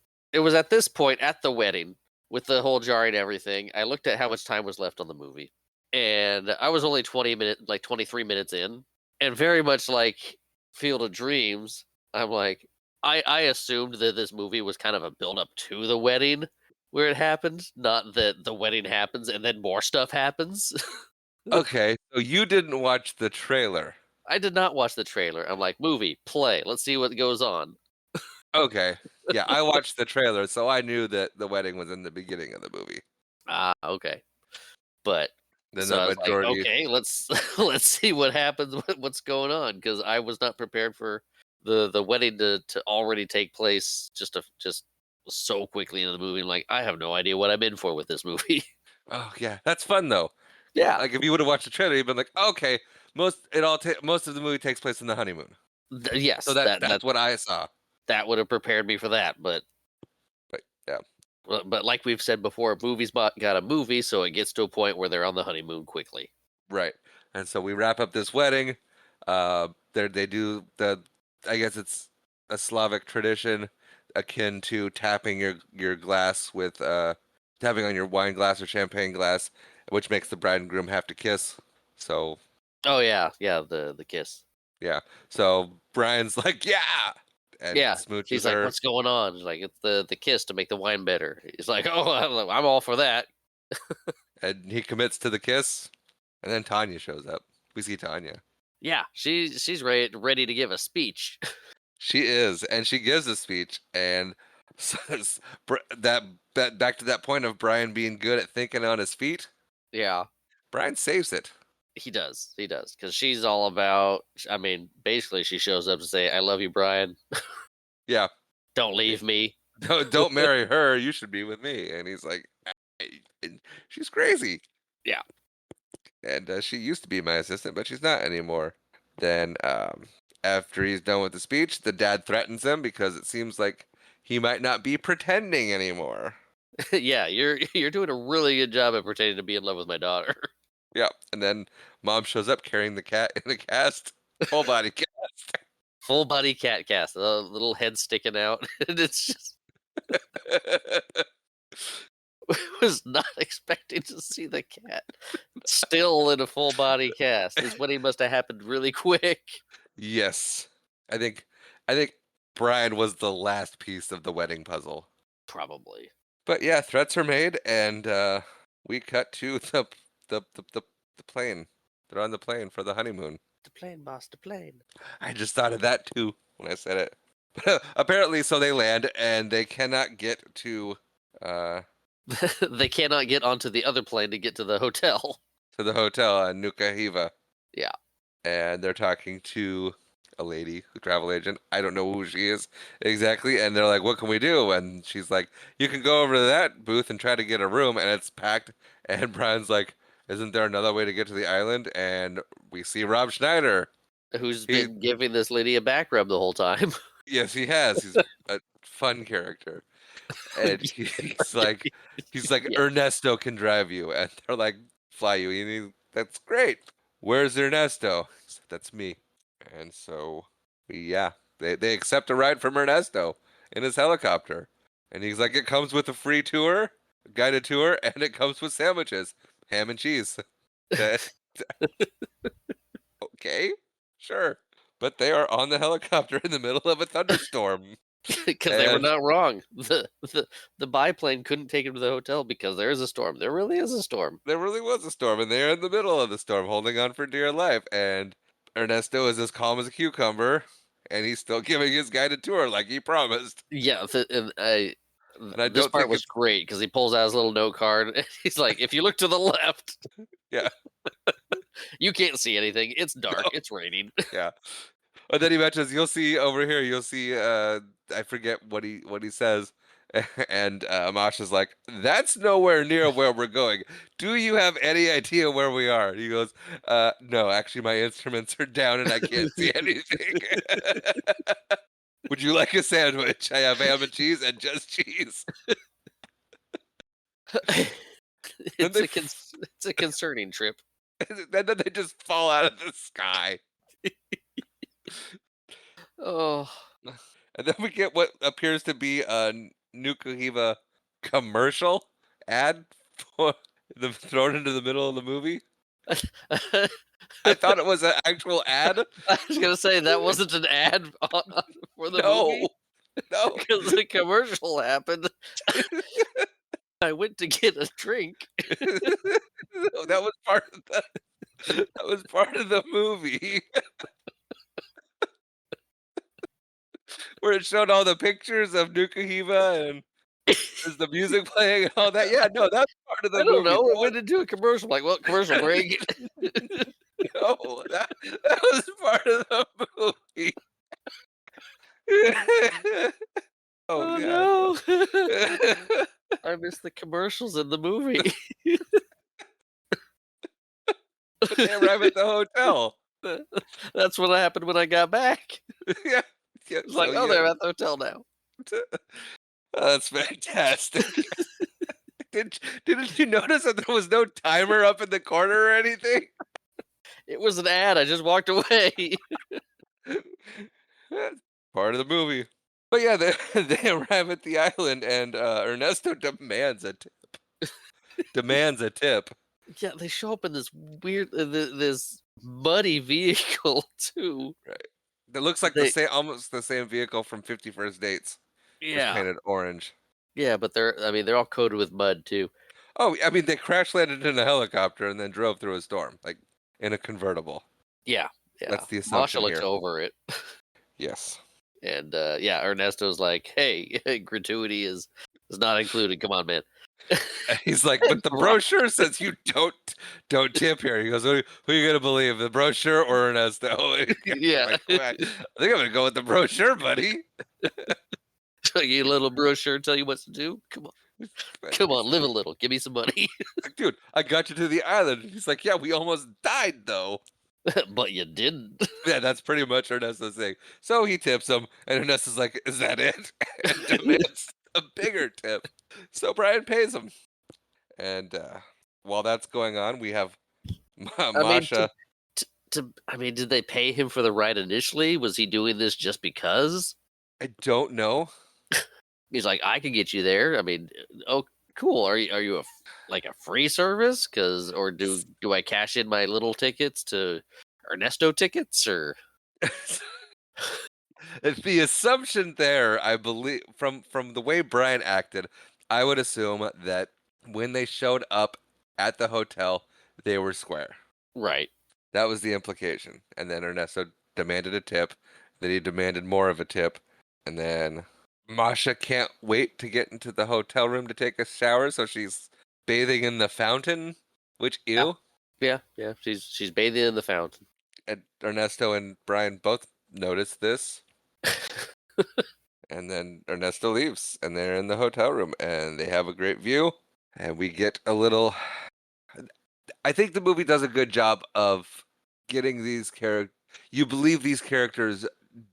at this point at the wedding with the whole jarring everything. I looked at how much time was left on the movie, and I was only 23 minutes in, and very much like Field of Dreams, I'm like, I assumed that this movie was kind of a build up to the wedding where it happened, not that the wedding happens and then more stuff happens. Okay, so you didn't watch the trailer. I did not watch the trailer. I'm like, movie, play, let's see what goes on. Okay. Yeah, I watched the trailer, so I knew that the wedding was in the beginning of the movie. Ah, okay. But Then so the I was like, majority. okay, let's let's see what happens, what's going on, because I was not prepared for the wedding to already take place just so quickly in the movie. I'm like, I have no idea what I'm in for with this movie. Oh yeah, that's fun though. Yeah. Like if you would have watched the trailer, you'd been like, okay, most of the movie takes place in the honeymoon. So Yes, that's what I saw. that would have prepared me for that, But yeah, but like we've said before, movies got a movie, so it gets to a point where they're on the honeymoon quickly. right. And so we wrap up this wedding. They do the. I guess it's a Slavic tradition akin to tapping your glass with tapping on your wine glass or champagne glass, which makes the bride and groom have to kiss. So Oh yeah, the kiss. yeah. So Brian's like, yeah, and Yeah, smooches she's like, her. "What's going on?" She's like, "It's the kiss to make the wine better." He's like, "Oh, I'm all for that." And he commits to the kiss, and then Tanya shows up. We see Tanya. Yeah, she's ready to give a speech. She is, and she gives a speech, and says that back to that point of Brian being good at thinking on his feet. Yeah, Brian saves it. he does, because she's all about. I mean, basically, she shows up to say, "I love you, Brian. Yeah, Don't leave me." don't marry her. You should be with me. And he's like, and she's crazy. Yeah, And she used to be my assistant, but she's not anymore. Then after he's done with the speech, the dad threatens him because it seems like he might not be pretending anymore. yeah, you're doing a really good job at pretending to be in love with my daughter. Yeah, and then mom shows up carrying the cat in a cast, full body cast. Full body cat cast, a little head sticking out, and it's just was not expecting to see the cat still in a full body cast. His wedding must have happened really quick. Yes, I think I think Brian was the last piece of the wedding puzzle. Probably. But yeah, threats are made, and we cut to the plane. They're on the plane for the honeymoon. The plane, boss, the plane. I just thought of that too when I said it. But apparently, so they land, and they cannot get to They cannot get onto the other plane to get to the hotel. the hotel in Nuka Hiva. Yeah. And they're talking to a lady, a travel agent. I don't know who she is exactly. And they're like, "What can we do?" And she's like, "You can go over to that booth and try to get a room, and it's packed." And Brian's like, "Isn't there another way to get to the island?" And we see Rob Schneider. Who's He, been giving this lady a back rub the whole time. yes, he has. He's a fun character. And he's like Yeah. Ernesto can drive you, and they're like, fly you. And that's great. Where's Ernesto? He said, that's me. And so yeah, they accept a ride from Ernesto in his helicopter, and he's like, it comes with a free tour, a guided tour, and it comes with sandwiches, ham and cheese. That- okay, sure. But they are on the helicopter in the middle of a thunderstorm, Because they were and not wrong. The biplane couldn't take him to the hotel because there is a storm. There really is a storm. there really was a storm, and they're in the middle of the storm, holding on for dear life. And Ernesto is as calm as a cucumber, and he's still giving his guided tour like he promised. Yeah, And I this don't part think was it's great because he pulls out his little note card and he's like, "If you look to the left, yeah, you can't see anything. It's dark. no, It's raining." yeah. And then he mentions, you'll see over here, you'll see I forget what he says. And Amasha's like, that's nowhere near where we're going. Do you have any idea where we are? He goes, no, actually my instruments are down and I can't see anything. Would you like a sandwich? I have ham and cheese and just cheese. Then it's they a it's a concerning trip. then they just fall out of the sky. Oh, And then we get what appears to be a Nukuhiva commercial ad for thrown into the middle of the movie. I thought it was an actual ad. I was gonna say that wasn't an ad for the No, movie no, because the commercial happened. I went to get a drink. no, that was part of that was part of the movie where it showed all the pictures of Nukuhiva and there's the music playing and all that. Yeah, no, that's part of I the don't movie. know. It went into a commercial. Like, well, commercial break. No, that was part of the movie. Oh Oh god. no! I missed the commercials in the movie. But they arrive at the hotel. That's what happened when I got back. Yeah. Yeah, It's so like, oh, yeah. they're at the hotel now. That's fantastic. Didn't you notice that there was no timer up in the corner or anything? It was an ad. I just walked away. That's part of the movie. But yeah, they arrive at the island and Ernesto demands a tip. Demands a tip. Yeah, they show up in this weird, this muddy vehicle too. Right. That looks like the They, same, almost the same vehicle from 50 First Dates, just yeah, painted orange. yeah, but I mean, they're all coated with mud too. Oh, I mean, they crash landed in a helicopter and then drove through a storm, like in a convertible. Yeah, yeah. That's the Masha assumption looks here. over it, Yes. and yeah, Ernesto's like, "Hey, gratuity is not included. Come on, man." And he's like, but the brochure says you don't tip here. He goes, who are you gonna believe, the brochure or Ernesto? Yeah, Like, I think I'm gonna go with the brochure, buddy. show you a little brochure, tell you what to do. Come on, come on, live a little. Give me some money. Like, dude, I got you to the island. He's like, yeah, we almost died though. But you didn't. Yeah, that's pretty much Ernesto's thing. So he tips him, and Ernesto's like, is that it? And demands a bigger tip. So Brian pays him. And while that's going on, we have I mean, Masha. I mean, did they pay him for the ride initially? Was he doing this just because? I don't know. He's like, I can get you there. I mean, oh, cool. Are you like a free service? Cause or do I cash in my little tickets to Ernesto tickets or? The assumption there, I believe, from the way Brian acted, I would assume that when they showed up at the hotel, they were square. Right. That was the implication. And then Ernesto demanded a tip. Then he demanded more of a tip. And then Masha can't wait to get into the hotel room to take a shower, so she's bathing in the fountain, which ew. Yeah. She's bathing in the fountain. And Ernesto and Brian both notice this. And then Ernesto leaves, and they're in the hotel room, and they have a great view, and we get a little. I think the movie does a good job of getting these characters. You believe these characters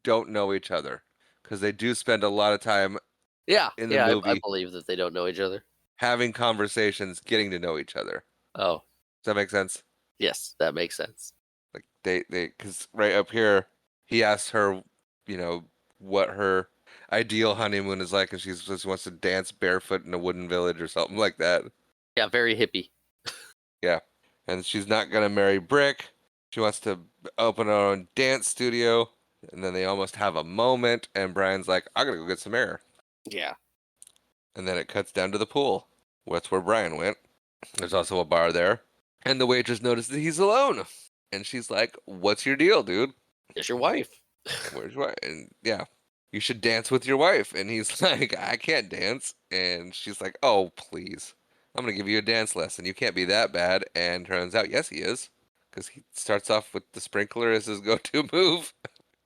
don't know each other because they do spend a lot of time Yeah, in the yeah, I movie believe that they don't know each other. having conversations, getting to know each other. Oh, Does that make sense? yes, that makes sense. Like because right up here, he asks her, you know, what her ideal honeymoon is like, and she just wants to dance barefoot in a wooden village or something like that. Yeah, very hippie. Yeah, and she's not gonna marry Brick. She wants to open her own dance studio, and then they almost have a moment, and Brian's like, "I gotta go get some air," Yeah. and then it cuts down to the pool. That's where Brian went. There's also a bar there, and the waitress notices that he's alone, and she's like, "What's your deal, dude? It's your wife. Where's your wife?" And yeah, you should dance with your wife. And he's like, "I can't dance," and she's like, "Oh, please. I'm gonna give you a dance lesson. You can't be that bad." And turns out, yes, he is, because he starts off with the sprinkler as his go-to move.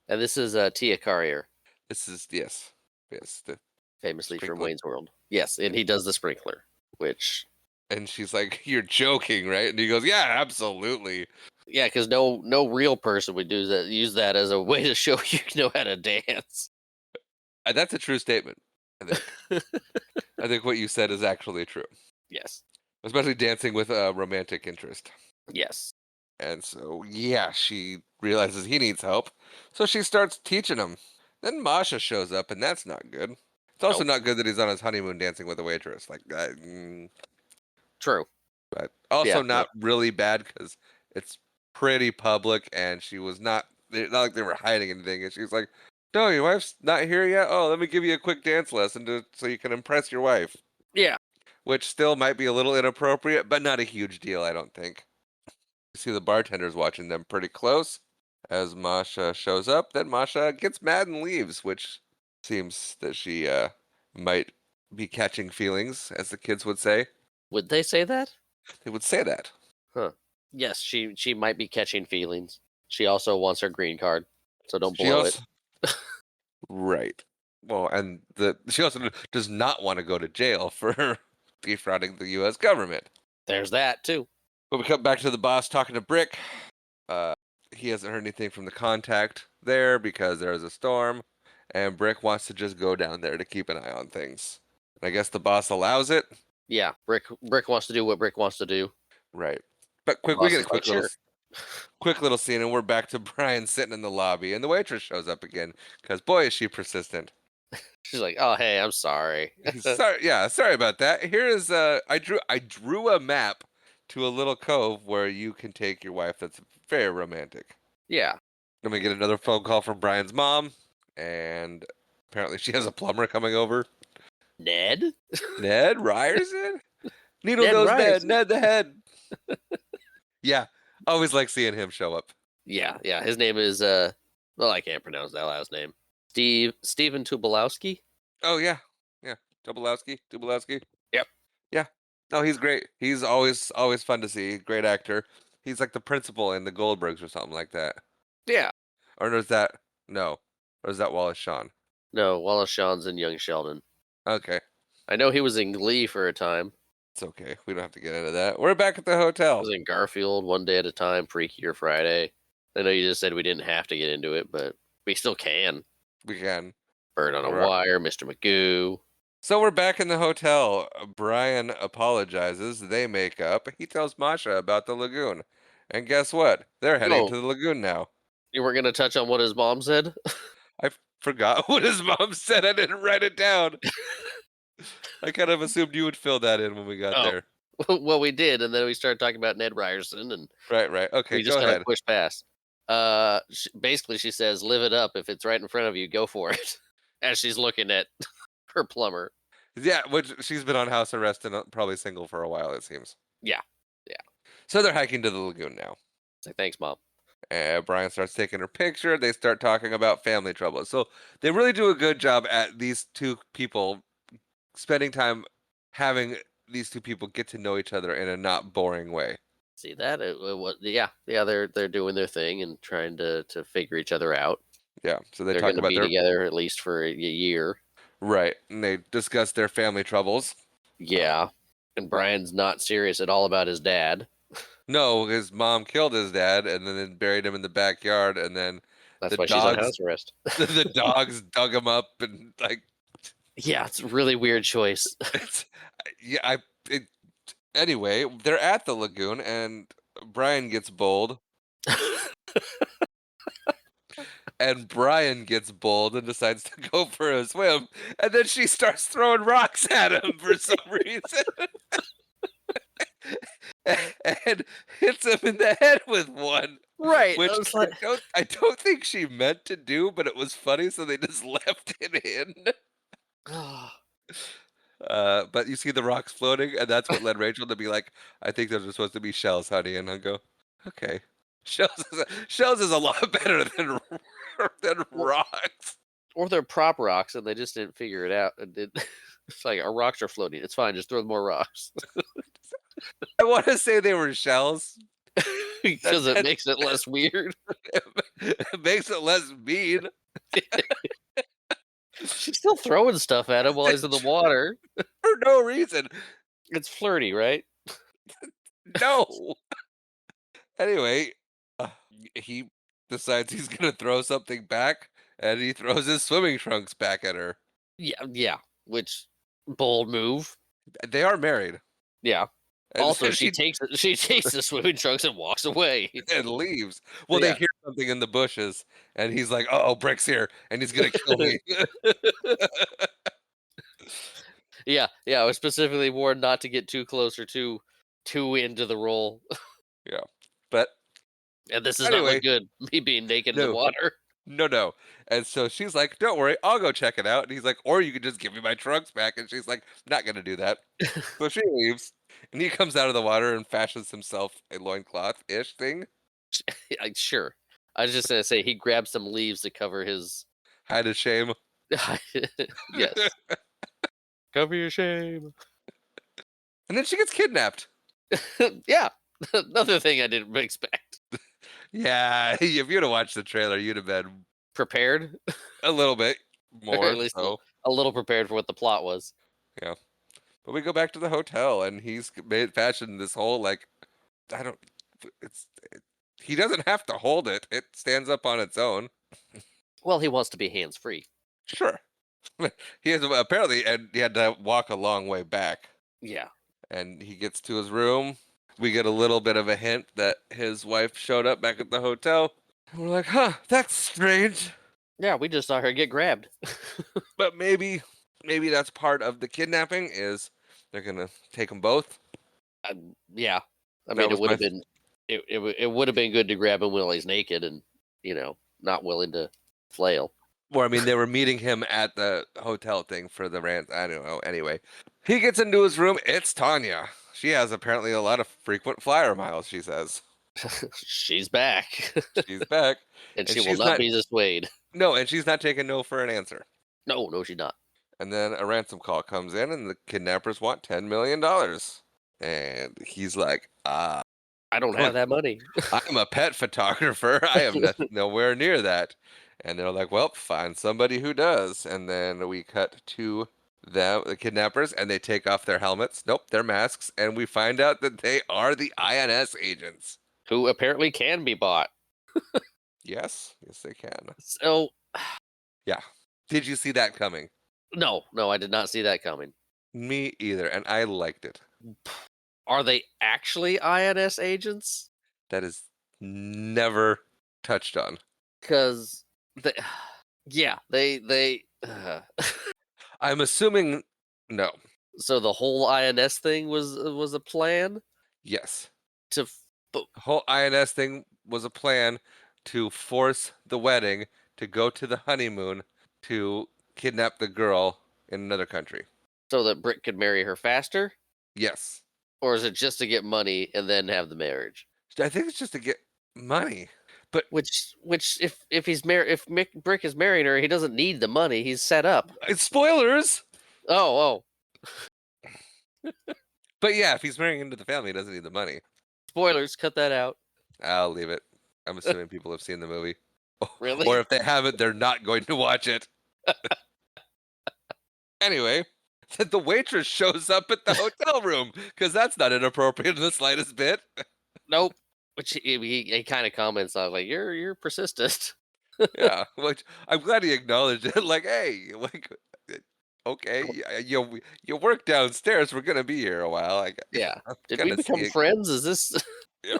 And this is Tia Carrier, This is yes, the famously from sprinkler. Wayne's World. Yes, and he does the sprinkler, which And she's like, "You're joking, right?" And he goes, "Yeah, absolutely." yeah, because no real person would do that. Use that as a way to show you know how to dance. That's a true statement. I think. I think what you said is actually true, Yes, especially dancing with a romantic interest. yes. And so, yeah, she realizes he needs help, so she starts teaching him. Then Masha shows up, and that's not good. It's also Nope. not good that he's on his honeymoon dancing with a waitress. Like, True. but also Yeah. No. not really bad because it's pretty public, and she was not like they were hiding anything. And she's like, "No, your wife's not here yet. Oh, let me give you a quick dance lesson so you can impress your wife." Yeah. Which still might be a little inappropriate, but not a huge deal, I don't think. You see the bartenders watching them pretty close. As Masha shows up, then Masha gets mad and leaves, which seems that she might be catching feelings, as the kids would say. Would they say that? They would say that. Huh. Yes, she might be catching feelings. She also wants her green card, so don't She blow it. also right. Well, and she also does not want to go to jail for defrauding the U.S. government. There's that too. But we come back to the boss talking to Brick. Uh, he hasn't heard anything from the contact there because there is a storm, and Brick wants to just go down there to keep an eye on things. And I guess the boss allows it. Yeah, Brick wants to do what Brick wants to do. Right. But The we boss get a is like, sure. quick little scene, and we're back to Brian sitting in the lobby, and the waitress shows up again because boy is she persistent. She's like, oh hey, I'm sorry. He's sorry, yeah, sorry about that. Here is I drew a map to a little cove where you can take your wife. That's very romantic. Yeah. Then we get another phone call from Brian's mom, and apparently she has a plumber coming over. Ned? Ned Ryerson? Needle Ned nose Ned, Ryerson. Ned the head. Yeah, always like seeing him show up. Yeah, yeah. His name is well, I can't pronounce that last name. Steven Tubolowski? Oh yeah, yeah. Dubolowski. Yep. Yeah. No, he's great. He's always fun to see. Great actor. He's like the principal in the Goldbergs or something like that. Yeah. Or is that no? Or is that Wallace Shawn? No, Wallace Shawn's in Young Sheldon. Okay. I know he was in Glee for a time. It's okay. We don't have to get into that. We're back at the He hotel. was in Garfield, One Day at a Time, Freaky or Friday. I know you just said we didn't have to get into it, but we still can. We can. Bird on a We're- Wire, Mr. Magoo. So we're back in the hotel. Brian apologizes. They make up. He tells Masha about the lagoon. And guess what? They're heading Oh, to the lagoon now. you weren't going to touch on what his mom said? I forgot what his mom said. I didn't write it down. I kind of assumed you would fill that in when we got Oh. there. Well, we did, and then we started talking about Ned Ryerson, and Right. Okay, we go just kind ahead. of pushed past. Basically, she says, "Live it up. If it's right in front of you, go for it." As she's looking at her plumber. Yeah, which she's been on house arrest and probably single for a while, it seems. Yeah. So they're hiking to the lagoon now. It's like, thanks, mom. Brian starts taking her picture. They start talking about family trouble. So they really do a good job at these two people spending time having these two people get to know each other in a not boring way. See that? Yeah. They're doing their thing and trying to figure each other out. Yeah, so they They're talk going to about be together at least for a year. right, and they discuss their family troubles. Yeah. And Brian's not serious at all about his dad. No, his mom killed his dad and then buried him in the backyard, and then That's the why she's on dogs house arrest. the dogs dug him up and like Yeah, it's a really weird choice. it's yeah, anyway, they're at the lagoon and Brian gets bold and Brian gets bold and decides to go for a swim, and then she starts throwing rocks at him for some reason. And hits him in the head with one, Right. I which was like, I don't think she meant to do, but it was funny, so they just left it in. But you see the rocks floating, and that's what led Rachel to be like, "I think those are supposed to be shells, honey." And I go, "Okay, shells is a lot better than than Well, rocks." or they're prop rocks and they just didn't figure it out. It's like our rocks are floating. It's fine. Just throw more rocks I want to say they were shells. because it makes it less weird. It makes it less mean. She's still throwing stuff at him while he's in the water. For no reason. It's flirty, right? No. Anyway, he decides he's gonna throw something back, and he throws his swimming trunks back at her. Yeah, yeah. Which bold move. They are married, Yeah. and Also, then she takes the swimming trunks and walks away. and leaves. Well, they Yeah. hear something in the bushes, and he's like, "Oh, Brick's here, and he's gonna kill me." Yeah, I was specifically warned not to get too close or too into the role. Yeah, but And this does not look anyway, good. Me being naked in the no, water. no. And so she's like, "Don't worry, I'll go check it out." And he's like, "Or you could just give me my trunks back." And she's like, "Not gonna do that." So she leaves, and he comes out of the water and fashions himself a loincloth-ish thing. Sure. I was just gonna say he grabbed some leaves to cover his. Hide his shame. Yes. Cover your shame. And then she gets kidnapped. Yeah. Another thing I didn't expect. Yeah, if you'd have watched the trailer, you'd have been Prepared, a little bit or more at least so. a little prepared for what the plot was. Yeah. But we go back to the hotel, and he's fashioned this whole like I don't. He doesn't have to hold it. It stands up on its own. Well, he wants to be hands free. Sure. He has apparently, and he had to walk a long way back. Yeah. And he gets to his room. We get a little bit of a hint that his wife showed up back at the hotel. And we're like, huh, that's strange. Yeah, we just saw her get grabbed. But maybe that's part of the kidnapping is they're gonna take them both. Yeah. I That mean, it was would my have been it would have been good to grab him while he's naked and not willing to flail. Or I mean, they were meeting him at the hotel thing for the rant. I don't know. Anyway, he gets into his room. It's Tanya. She has apparently a lot of frequent flyer miles. She says She's back, she's back, and and she will she's not be dissuaded. no, and she's not taking no for an answer. No, she's not. And then a ransom call comes in, and the kidnappers want $10 million. And he's like, I don't have that money. I'm a pet photographer. I am nowhere near that. And they're like, well, find somebody who does. And then we cut to them, the kidnappers, and they take off their helmets. Nope, their masks. And we find out that they are the INS agents. Who apparently can be bought. Yes, they can. So, Yeah. Did you see that coming? no, I did not see that coming. Me either. And I liked it. Are they actually INS agents? That is never touched on. Because they. I'm assuming no. So the whole INS thing was a plan Yes. to. The whole INS thing was a plan to force the wedding to go to the honeymoon to kidnap the girl in another country. So that Britt could marry her faster? Yes. Or is it just to get money and then have the marriage? I think it's just to get money. But Which if he's if Brick is marrying her, he doesn't need the money. He's set up. it's spoilers. Oh. But yeah, if he's marrying into the family, he doesn't need the money. Spoilers, cut that out. I'll leave it. I'm assuming people have seen the movie. Really? Or if they haven't, they're not going to watch it. Anyway, the waitress shows up at the hotel room because that's not inappropriate in the slightest bit. Nope. Which he kind of comments on, like, you're persistent. Yeah, which I'm glad he acknowledged it. Like, hey, like, okay, you work downstairs. We're gonna be here a while. Yeah. I'm Did we gonna see become it. friends? Is this? Yeah.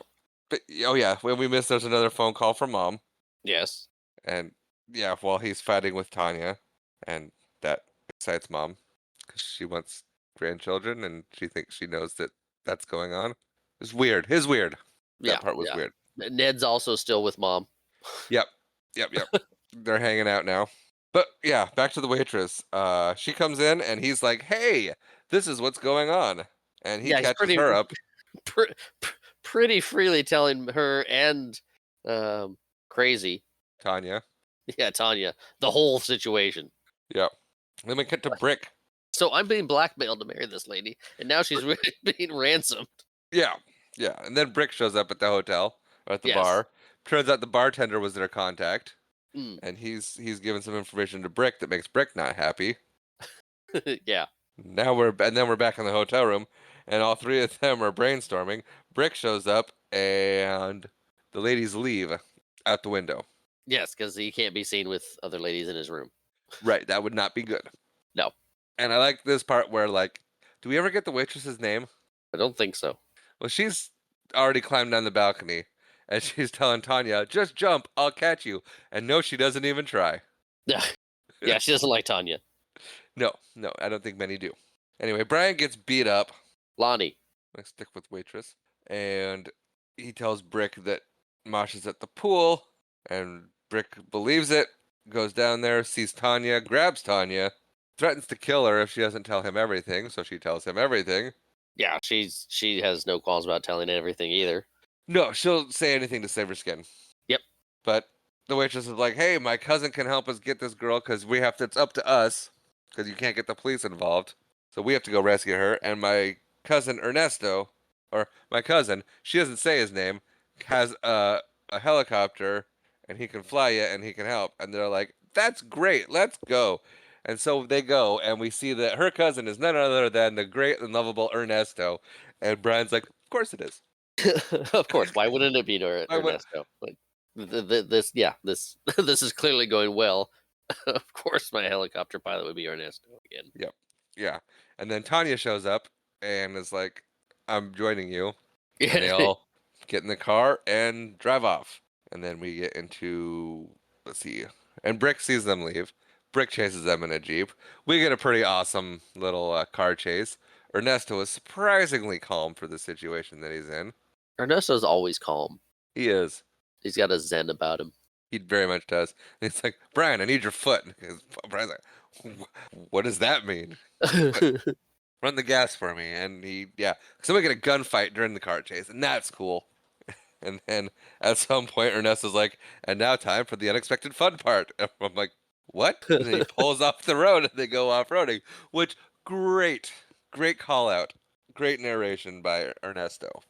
But oh yeah, when we missed, there's another phone call from mom, Yes. and yeah, while he's fighting with Tanya, and that excites mom because she wants grandchildren, and she thinks she knows that that's going on. It's weird. It's weird. Yeah. That part was Yeah. weird. Ned's also still with mom. Yep. Yep. They're hanging out now. But yeah, back to the waitress. She comes in and he's like, "Hey, this is what's going on." And he Yeah, he's catches her up. pre- pretty freely telling her and crazy, Tanya. yeah, Tanya, the whole situation. Yep. Then we get to Brick. So I'm being blackmailed to marry this lady, and now she's really being ransomed. Yeah. Yeah. And then Brick shows up at the hotel or at the Yes. bar. Turns out the bartender was their contact. Mm. And he's given some information to Brick that makes Brick not happy. Yeah. Then we're back in the hotel room, and all three of them are brainstorming. Brick shows up, and the ladies leave out the window. Yes, because he can't be seen with other ladies in his room. Right, that would not be good. No, And I like this part where, like, do we ever get the waitress's name? I don't think so. Well, she's already climbed down the balcony, and she's telling Tanya, "Just jump, I'll catch you." And no, she doesn't even try. Yeah, yeah, she doesn't like Tanya. No, I don't think many do. Anyway, Brian gets beat up. Lonnie. Let's stick with waitress. And he tells Brick that Mosh is at the pool, and Brick believes it, goes down there, sees Tanya, grabs Tanya, threatens to kill her if she doesn't tell him everything, so she tells him everything. Yeah, she has no qualms about telling everything either. No, she'll say anything to save her skin. Yep. But the waitress is like, "Hey, my cousin can help us get this girl because we have to, it's up to us because you can't get the police involved. So we have to go rescue her." And my cousin Ernesto, or my cousin, she doesn't say his name, has a helicopter and he can fly you and he can help. And they're like, "That's great, let's go." And so they go, and we see that her cousin is none other than the great and lovable Ernesto. And Brian's like, "Of course it is." Of course, why wouldn't it be Why would Ernesto? Like this, yeah, this this is clearly going well. Of course, my helicopter pilot would be Ernesto again. Yep. Yeah. And then Tanya shows up and is like, "I'm joining you." And they Yeah, all get in the car and drive off. And then we get into, let's see, and Brick sees them leave. Brick chases them in a Jeep. We get a pretty awesome little car chase. Ernesto is surprisingly calm for the situation that he's in. Ernesto's always calm. He is. He's got a zen about him. He very much does. And he's like, "Brian, I need your foot." And Brian's like, "What does that mean? Run the gas for me." And yeah. So we get a gunfight during the car chase, and that's cool. And then at some point, Ernesto's like, "And now time for the unexpected fun part." And I'm like, "What?" And then he pulls off the road and they go off-roading, which great call out. Great narration by Ernesto.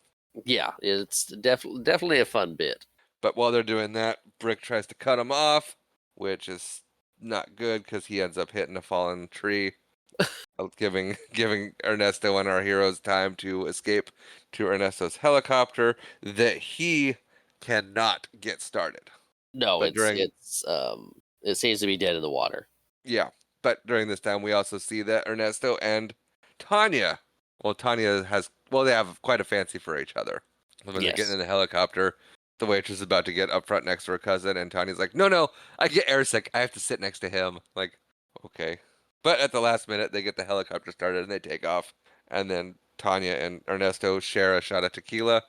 Yeah, it's definitely a fun bit. But while they're doing that, Brick tries to cut him off, which is not good because he ends up hitting a fallen tree, giving Ernesto and our heroes time to escape to Ernesto's helicopter that he cannot get started. No, But it seems to be dead in the water. yeah, but during this time we also see that Ernesto and Tanya, they have quite a fancy for each other. When they're Yes. getting in the helicopter, the waitress is about to get up front next to her cousin, and Tanya's like, "No, I get airsick. I have to sit next to him." Like, okay. But at the last minute, they get the helicopter started and they take off. And then Tanya and Ernesto share a shot of tequila.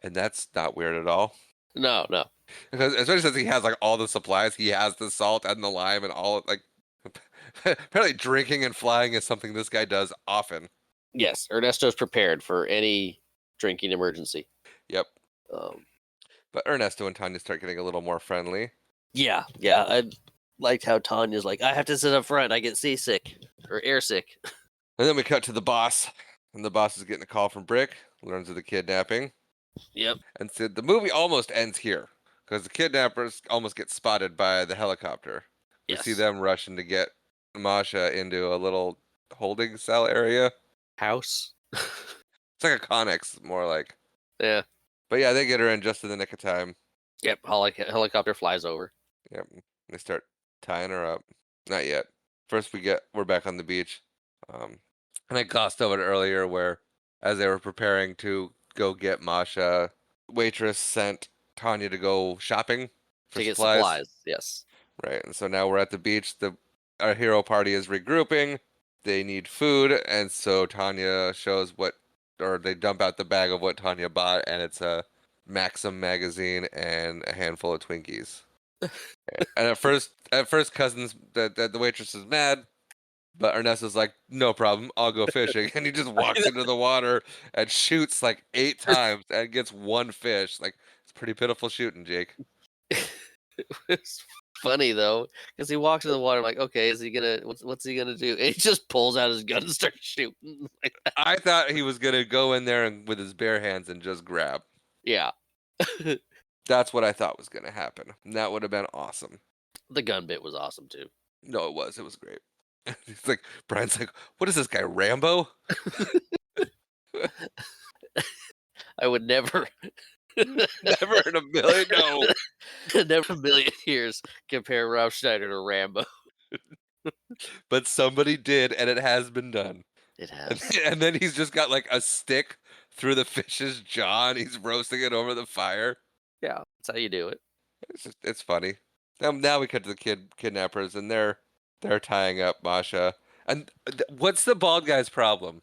And that's not weird at all. No. Because especially since he has like all the supplies, he has the salt and the lime and all like apparently drinking and flying is something this guy does often. Yes, Ernesto's prepared for any drinking emergency. Yep. Um, But Ernesto and Tanya start getting a little more friendly. yeah. I liked how Tanya's like, I have to sit up front. I get seasick or airsick. And then we cut to the boss. And the boss is getting a call from Brick, learns of the kidnapping. Yep. And so the movie almost ends here. because the kidnappers almost get spotted by the helicopter. We see Yes. them rushing to get Masha into a little holding cell area. House. It's like a Connex, more like. Yeah. But yeah, they get her in just in the nick of time. Yep. Helicopter flies over. Yep. They start tying her up. Not yet. First, we're back on the beach. Um, and I glossed over it earlier, where as they were preparing to go get Masha, waitress sent Tanya to go shopping for To get supplies. supplies. Yes. Right. And so now we're at the beach. Our hero party is regrouping. They need food, and so Tanya shows or they dump out the bag of what Tanya bought, and it's a Maxim magazine and a handful of Twinkies. And at first, cousins, the waitress is mad, but Ernesto's like, no problem, I'll go fishing, and he just walks into the water and shoots like 8 times and gets one fish. Like, it's pretty pitiful shooting, Jake. It's funny though, because he walks in the water like, okay, is he gonna what's he gonna do? And he just pulls out his gun and starts shooting. I thought he was gonna go in there and with his bare hands and just grab. Yeah. That's what I thought was gonna happen. And that would have been awesome. The gun bit was awesome too. No, it was. It was great. It's like Brian's like, what is this guy, Rambo? I would never Never in a million. No. never in a million years compare Rob Schneider to Rambo. But somebody did, and it has been done. It And, has. and then he's just got like a stick through the fish's jaw, and he's roasting it over the fire. Yeah, that's how you do it. It's funny. Now we cut to the kidnappers, and they're tying up Masha. And what's the bald guy's problem?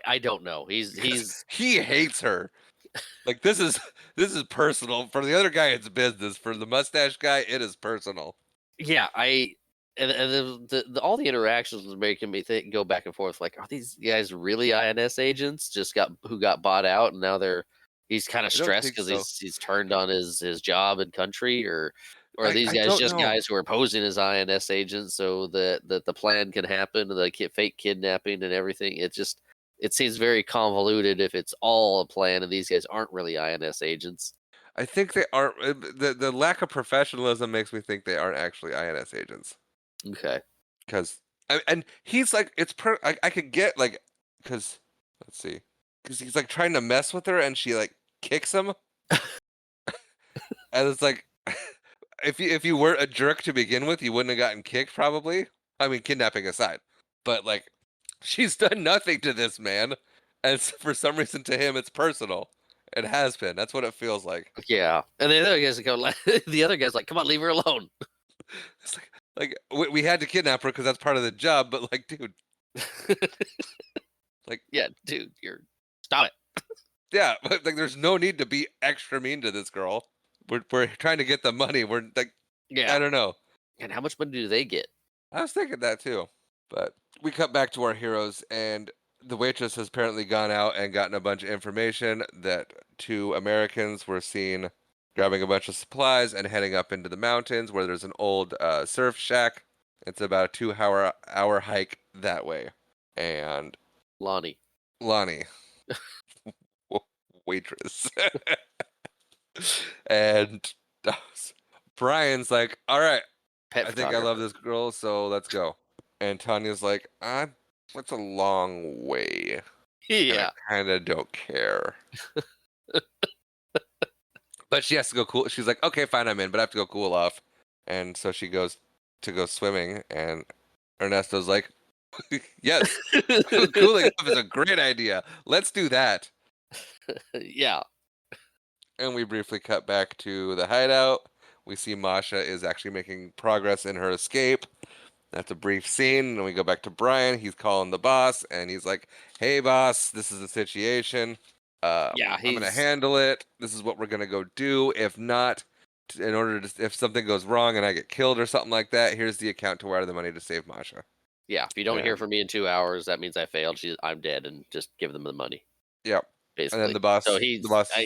I don't know. He's He hates her. Like this is personal. For the other guy, it's business. For the mustache guy, it is personal. yeah, and all the interactions was making me go back and forth. Like, are these guys really INS agents? Who got bought out, and now he's kind of I don't stressed think because so. he's turned on his job and country, or are these I guys don't just know. guys who are posing as INS agents so that the plan can happen, the fake kidnapping and everything? It seems very convoluted if it's all a plan and these guys aren't really INS agents. I think they aren't. The lack of professionalism makes me think they aren't actually INS agents. Okay. Because and he's like, I could get like, because let's see, because he's like trying to mess with her, and she like kicks him, and it's like, if you weren't a jerk to begin with, you wouldn't have gotten kicked, probably. I mean, kidnapping aside, but like, she's done nothing to this man, and for some reason to him it's personal. It has been. That's what it feels like. Yeah, and the other guys go like, the other guy's like, "Come on, leave her alone." It's like we had to kidnap her because that's part of the job, but like, dude, like, Yeah, dude, stop it. yeah, but like, there's no need to be extra mean to this girl. We're trying to get the money. We're like, Yeah, I don't know. and how much money do they get? I was thinking that too, but we cut back to our heroes, and the waitress has apparently gone out and gotten a bunch of information that 2 Americans were seen grabbing a bunch of supplies and heading up into the mountains where there's an old surf shack. It's about a 2 hour hike that way, and Lonnie. Lonnie, waitress, and Brian's like, all right, Pet I think I love photographer. this girl, so let's go. And Tanya's like, that's a long way, and I Yeah, kind of don't care. But she has to go cool. She's like, okay, fine, I'm in, but I have to go cool off. And so she goes to go swimming, and Ernesto's like, yes, cooling off is a great idea. Let's do that. yeah, And we briefly cut back to the hideout. We see Masha is actually making progress in her escape. That's a brief scene. And we go back to Brian. He's calling the boss, and he's like, hey, boss, this is the situation. yeah. I'm going to handle it. This is what we're going to go do. If not, if something goes wrong and I get killed or something like that, here's the account to wire the money to save Masha. Yeah. If you don't hear And, from me in 2 hours, that means I failed. I'm dead, and just give them the money, yep. And then basically. the boss, So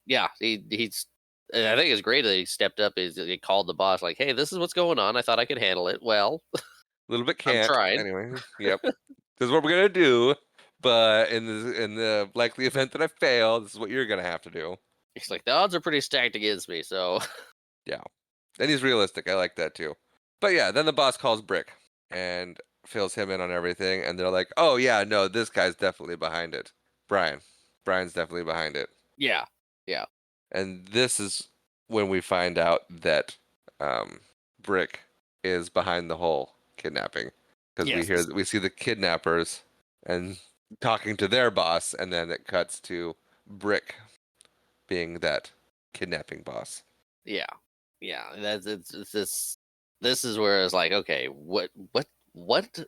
yeah, he's. And I think it's great that he stepped up. He called the boss like, "Hey, this is what's going on. I thought I could handle it. Well, a little bit I'm can't. trying." Anyway, yep. This is what we're going to do. But in the likely event that I fail, this is what you're going to have to do. He's like, "The odds are pretty stacked against me." So Yeah. And he's realistic. I like that too. But yeah, then the boss calls Brick and fills him in on everything. And they're like, oh, yeah, no, this guy's definitely behind it. Brian. Brian's definitely behind it. Yeah. Yeah. And this is when we find out that Brick is behind the whole kidnapping. Because Yes. we see the kidnappers and talking to their boss. And then it cuts to Brick being that kidnapping boss. Yeah. Yeah. It's this. This is where it's like, okay, what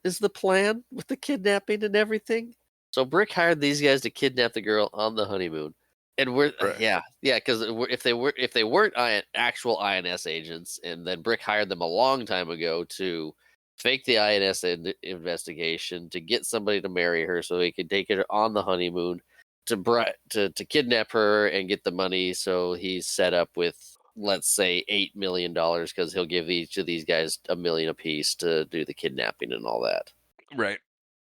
is the plan with the kidnapping and everything? So Brick hired these guys to kidnap the girl on the honeymoon, and we're Right. yeah, because if they weren't actual INS agents, and then Brick hired them a long time ago to fake the INS investigation to get somebody to marry her so he could take her on the honeymoon to kidnap her and get the money. So he's set up with, let's say, $8 million because he'll give each of these guys $1 million apiece to do the kidnapping and all that, Right.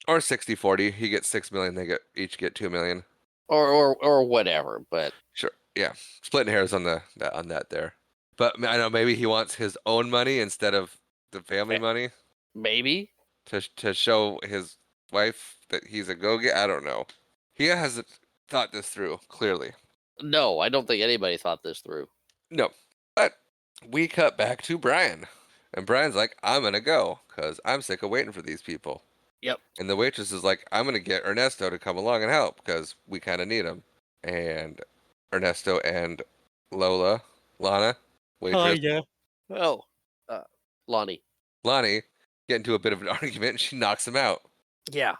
Or 60-40. He gets 6 million, they each get 2 million. or whatever. But Sure. Yeah. Splitting hairs on that there. But I know maybe he wants his own money instead of the family eh, money maybe to show his wife that he's a go-get. I don't know. He hasn't thought this through, clearly. no, I don't think anybody thought this through. No. But we cut back to Brian. And Brian's like, I'm going to go because I'm sick of waiting for these people. Yep. And the waitress is like, I'm going to get Ernesto to come along and help because we kind of need him. And Ernesto and Lana, waitress, Yeah. Oh, uh, Lonnie. Lonnie, get into a bit of an argument and she knocks him out. Yeah.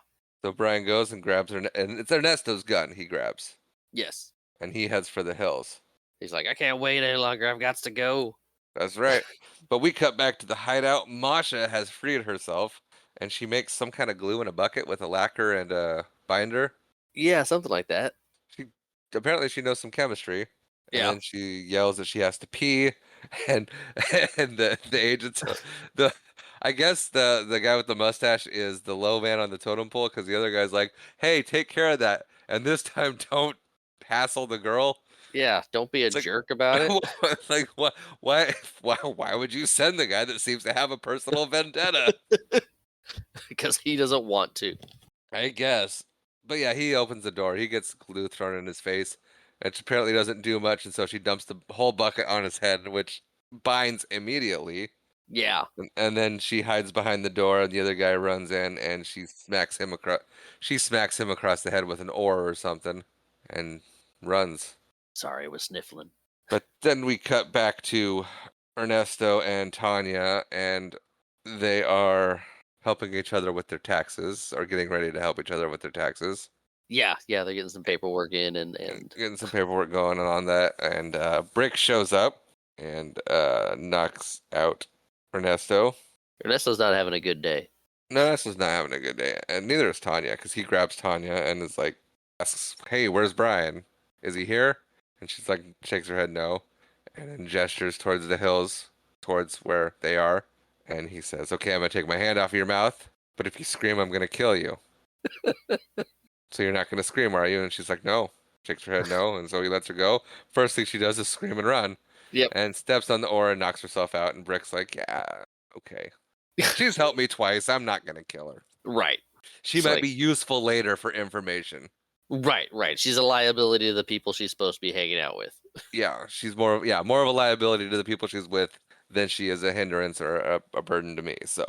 So Brian goes and grabs her, and it's Ernesto's gun he grabs. Yes. And he heads for the hills. He's like, I can't wait any longer. I've got to go. That's right. But we cut back to the hideout. Masha has freed herself, and she makes some kind of glue in a bucket with a lacquer and a binder. Yeah, something like that. She apparently she knows some chemistry, and Yeah. then she yells that she has to pee, and and the agents, the I guess the guy with the mustache is the low man on the totem pole because the other guy's like, hey, take care of that, and this time don't hassle the girl. Yeah. Don't be a It's like, jerk about it. like what? Why would you send the guy that seems to have a personal vendetta? Because he doesn't want to. I guess. But yeah, he opens the door. He gets glue thrown in his face, which apparently doesn't do much, and so she dumps the whole bucket on his head, which binds immediately. Yeah. And then she hides behind the door, and the other guy runs in, and she smacks him across. She smacks him across the head with an oar or something, and runs. Sorry, I was sniffling. But then we cut back to Ernesto and Tanya, and they are helping each other with their taxes, or getting ready to help each other with their taxes. Yeah, they're getting some paperwork in and Getting some paperwork going on that, and Brick shows up and knocks out Ernesto. Ernesto's not having a good day. No, Ernesto's not having a good day, and neither is Tanya, because he grabs Tanya and is like, asks, "Hey, where's Brian? Is he here?" And she's like, shakes her head no, and then gestures towards the hills, towards where they are, and he says, "Okay, I'm gonna take my hand off your mouth, but if you scream, I'm gonna kill you. So you're not gonna scream, are you?" And she's like, "No." Shakes her head no, and so he lets her go. First thing she does is scream and run, Yep. and steps on the oar and knocks herself out. And Brick's like, "Yeah, okay. She's helped me twice. I'm not gonna kill her. Right. She It's might like, be useful later for information." right. She's a liability to the people she's supposed to be hanging out with. Yeah, she's more of a liability to the people she's with than she is a hindrance or a burden to me. So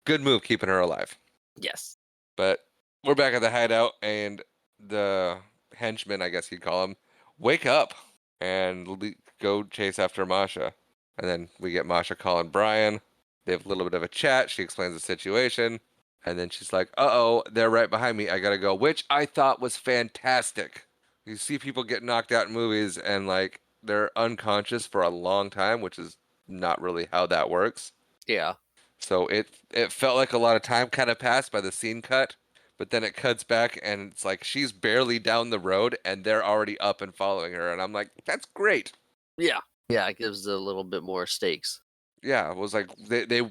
good move keeping her alive. Yes. But we're back at the hideout, and the henchmen, I guess you'd call them, wake up and go chase after Masha. And then we get Masha calling Brian. They have a little bit of a chat. She explains the situation. And then she's like, uh-oh, they're right behind me. I gotta go, which I thought was fantastic. You see people get knocked out in movies and like they're unconscious for a long time, which is not really how that works. Yeah. So it felt like a lot of time kind of passed by the scene cut, but then it cuts back and it's like she's barely down the road and they're already up and following her, and I'm like, that's great. Yeah. Yeah, it gives a little bit more stakes. Yeah, it was like they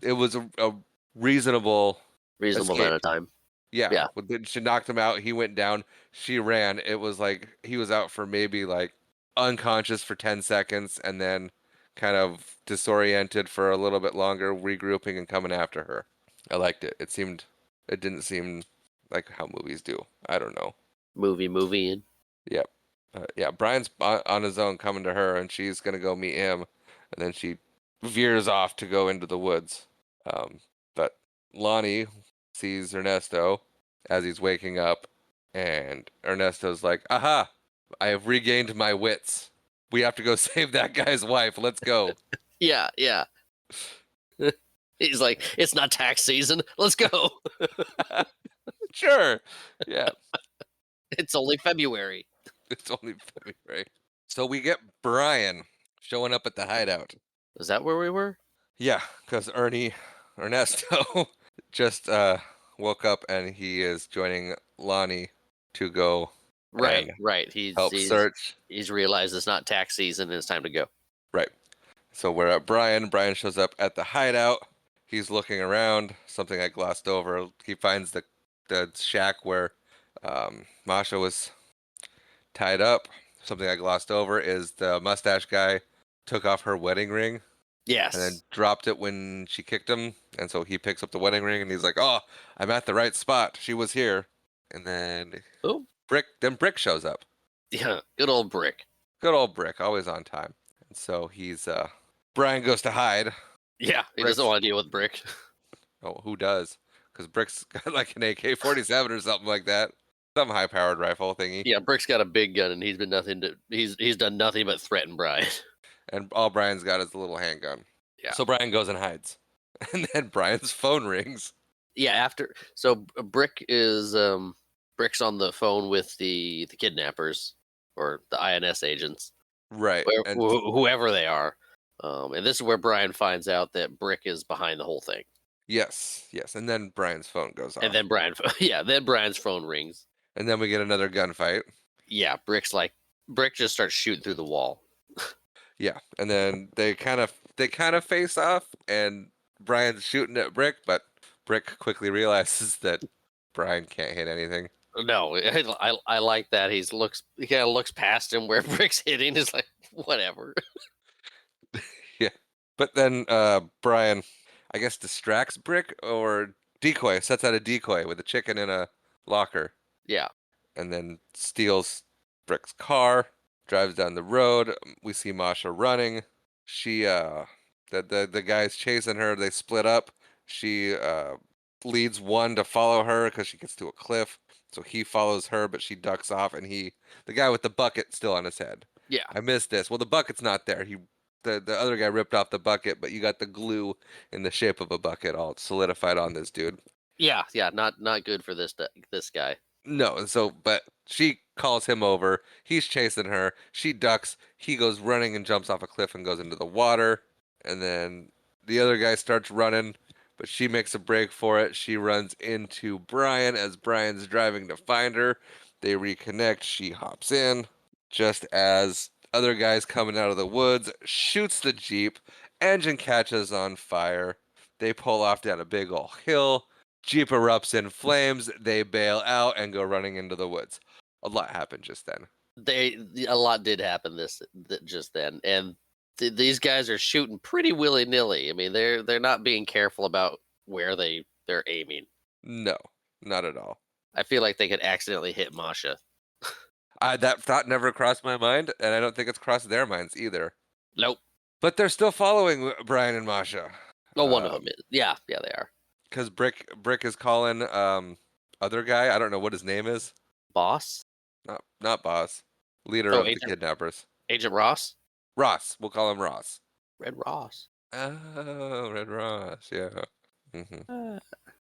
it was a reasonable Reasonable escape. amount of time. Yeah, Yeah. she knocked him out. He went down. She ran. It was like he was out for maybe like unconscious for 10 seconds and then kind of disoriented for a little bit longer, regrouping and coming after her. I liked it. It didn't seem like how movies do. I don't know. Movie and Yep. Yeah, Brian's on his own coming to her, and she's gonna go meet him, and then she veers off to go into the woods. But Lonnie sees Ernesto as he's waking up, and Ernesto's like, "Aha! I have regained my wits. We have to go save that guy's wife. Let's go." yeah. He's like, it's not tax season. Let's go. Sure. Yeah, It's only February. it's only February. So we get Brian showing up at the hideout. Is that where we were? Yeah, because Ernesto just woke up and he is joining Lonnie to go Right, and right. He's help he's search. he's realized it's not tax season and it's time to go. Right. So we're at Brian. Brian shows up at the hideout. He's looking around. Something I glossed over. He finds the shack where Masha was tied up. Something I glossed over is the mustache guy took off her wedding ring and then Yes. dropped it when she kicked him. And so he picks up the wedding ring and he's like, "Oh, I'm at the right spot. She was here." And then Oh, Brick shows up. yeah. Good old Brick. Good old Brick, always on time. And so Brian goes to hide. Yeah, he Brick's, doesn't want to deal with Brick. oh, who does? Because Brick's got like an AK-47 or something like that. Some high-powered rifle thingy. Yeah, Brick's got a big gun and he's done nothing but threaten Brian. And all Brian's got is a little handgun. Yeah. So Brian goes and hides. And then Brian's phone rings. Yeah, Brick's on the phone with the kidnappers or the INS agents, Right. And whoever they are. And this is where Brian finds out that Brick is behind the whole thing. yes. And then Brian's phone goes off. And then then Brian's phone rings. And then we get another gunfight. Yeah, Brick just starts shooting through the wall. Yeah. And then they kind of face off and Brian's shooting at Brick, but Brick quickly realizes that Brian can't hit anything. No, I like that. He kind of looks past him where Brick's hitting. Is like whatever. Yeah. But then Brian, I guess, distracts Brick or sets out a decoy with a chicken in a locker. Yeah. And then steals Brick's car, drives down the road. We see Masha running. She the guy's chasing her. They split up. She leads one to follow her because she gets to a cliff. So he follows her, but she ducks off, and the guy with the bucket still on his head. Yeah. I missed this. Well, the bucket's not there. The other guy ripped off the bucket, but you got the glue in the shape of a bucket all solidified on this dude. Yeah. Not good for this guy. No, but she calls him over. He's chasing her. She ducks. He goes running and jumps off a cliff and goes into the water. And then the other guy starts running, but she makes a break for it. She runs into Brian as Brian's driving to find her. They reconnect. She hops in just as other guy's coming out of the woods, shoots the Jeep. Engine catches on fire. They pull off down a big old hill. Jeep erupts in flames. They bail out and go running into the woods. A lot happened just then. A lot did happen just then, and these guys are shooting pretty willy nilly. I mean, they're not being careful about where they're aiming. No, not at all. I feel like they could accidentally hit Masha. That thought never crossed my mind, and I don't think it's crossed their minds either. Nope. But they're still following Brian and Masha. Well, one of them is. Yeah, they are. Because Brick is calling other guy. I don't know what his name is. Boss? Not boss. Leader of Agent, the kidnappers. Agent Ross? Ross. We'll call him Ross. Red Ross. Oh, Red Ross. Yeah.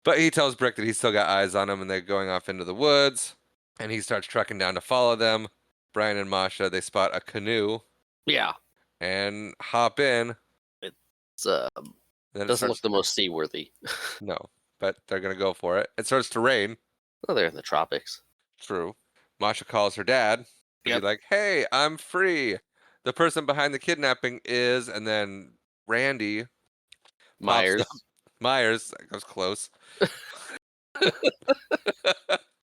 But he tells Brick that he's still got eyes on him, and they're going off into the woods. And he starts trucking down to follow them. Brian and Masha, they spot a canoe. Yeah. And hop in. It's doesn't look the most seaworthy. No, but they're gonna go for it. It starts to rain. Oh, they're in the tropics. True. Masha calls her dad. Yep. Be like, "Hey, I'm free. The person behind the kidnapping is," and then Randy Myers. Myers, that was close.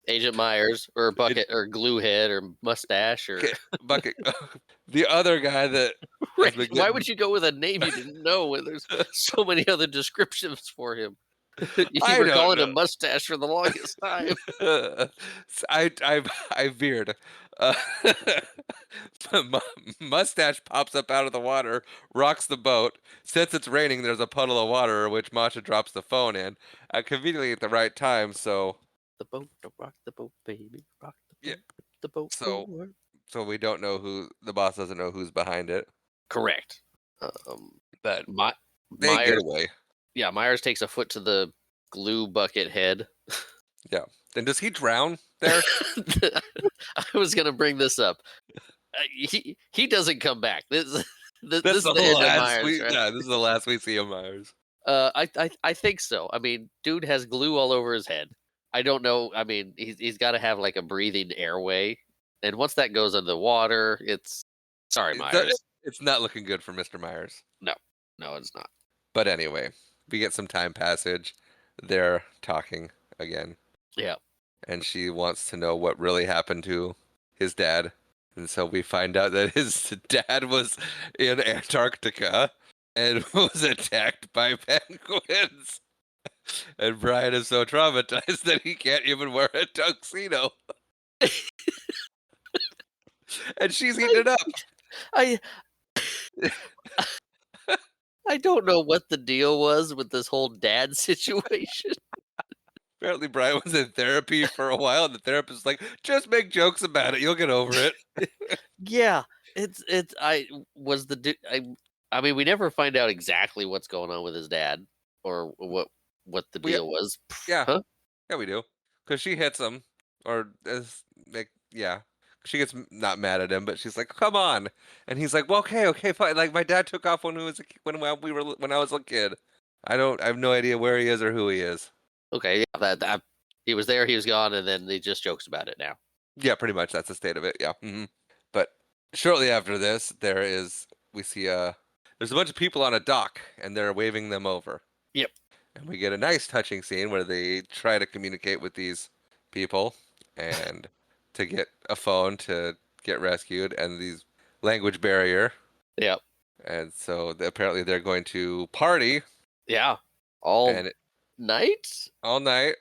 Agent Myers or Bucket or Glue Head or Mustache or Bucket. The other guy that Right. been Why getting would you go with a name you didn't know when there's so many other descriptions for him? You I were don't calling him know. Mustache for the longest time. I veered. Uh, mustache pops up out of the water, rocks the boat. Since it's raining, there's a puddle of water, which Masha drops the phone in, conveniently at the right time. So The boat, don't rock the boat, baby. Rock yeah, the boat so forward. so we don't know who the boss doesn't know who's behind it, Correct. but My, they get Myers, away. yeah, Myers takes a foot to the glue bucket head. Yeah. Then does he drown there? I was gonna bring this up. He doesn't come back. That's This the is the end of last Myers, we. right? Yeah, this is the last we see of Myers. I think so. I mean, dude has glue all over his head. I don't know. I mean, he's got to have like a breathing airway, and once that goes under the water, it's sorry, It's, Myers. it's not looking good for Mr. Myers. No, no, it's not. But anyway, we get some time passage. They're talking again, Yeah, and she wants to know what really happened to his dad. And so we find out that his dad was in Antarctica and was attacked by penguins. And Brian is so traumatized that he can't even wear a tuxedo. And she's eating it up. I I don't know what the deal was with this whole dad situation. Apparently, Brian was in therapy for a while, and the therapist was like, just make jokes about it. You'll get over it. Yeah, it's I was the I mean, we never find out exactly what's going on with his dad or what the We, deal was. yeah, Huh? yeah, we do. Because she hits him, or like, yeah. She gets not mad at him, but she's like, "Come on," and he's like, "Well, okay, okay, fine." Like my dad took off when he was when I was a kid. I have no idea where he is or who he is. Okay, yeah, that he was there, he was gone, and then he just jokes about it now. Yeah, pretty much that's the state of it. Yeah. But shortly after this, we see there's a bunch of people on a dock, and they're waving them over. Yep. And we get a nice touching scene where they try to communicate with these people and to get a phone to get rescued and these language barrier. Yep. And so apparently they're going to party Yeah. All and night? all night.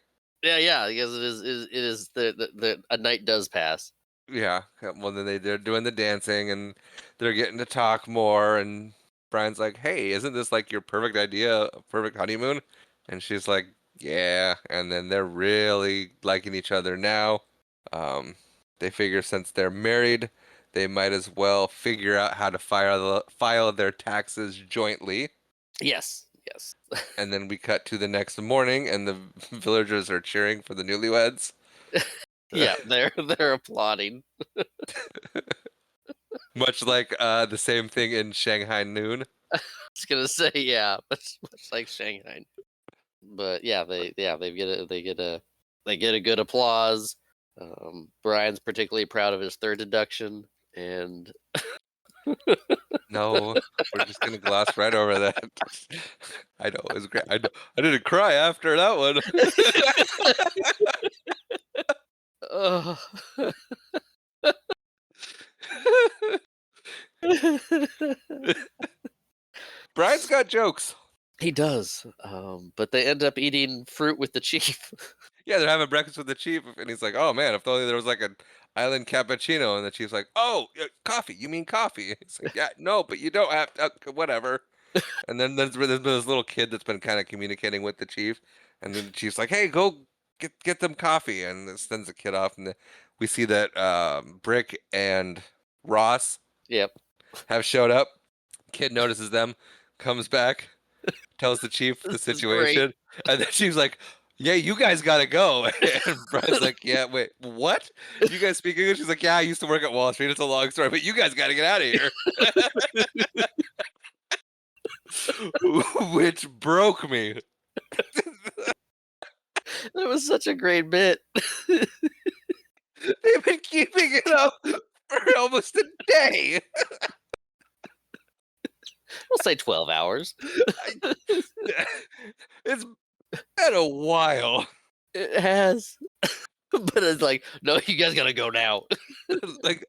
Yeah, yeah, because it is the a night does pass. Yeah. Well, then they're doing the dancing and they're getting to talk more. And Brian's like, "Hey, isn't this like your perfect idea, a perfect honeymoon?" And she's like, "Yeah." And then they're really liking each other now. Um, they figure since they're married, they might as well figure out how to file their taxes jointly. Yes. Yes. And then we cut to the next morning, and the villagers are cheering for the newlyweds. Yeah, they're applauding. Much like the same thing in Shanghai Noon. I was gonna say yeah, much like Shanghai. But yeah, they get a good applause. Brian's particularly proud of his third deduction, and No, we're just gonna gloss right over that. I know it was great. I didn't cry after that one. uh, Brian's got jokes. he does. But they end up eating fruit with the chief. Yeah, they're having breakfast with the chief, and he's like, "Oh man, if only there was like an island cappuccino." And the chief's like, "Oh, coffee? You mean coffee?" He's like, "Yeah, no, but you don't have to, whatever." And then there's been this little kid that's been kind of communicating with the chief, and then the chief's like, "Hey, go get them coffee," and it sends the kid off, and we see that Brick and Ross Yep. have showed up. Kid notices them, comes back, tells the chief the This is great. situation, and then she's like, "Yeah, you guys gotta go." And Brian's like, "Yeah, wait, what? You guys speak English?" She's like, "Yeah, I used to work at Wall Street. It's a long story, but you guys gotta get out of here." Which broke me. That was such a great bit. They've been keeping it up for almost a day. We'll say 12 hours. It's been a while. It has. But it's like, no, you guys gotta go now. Like,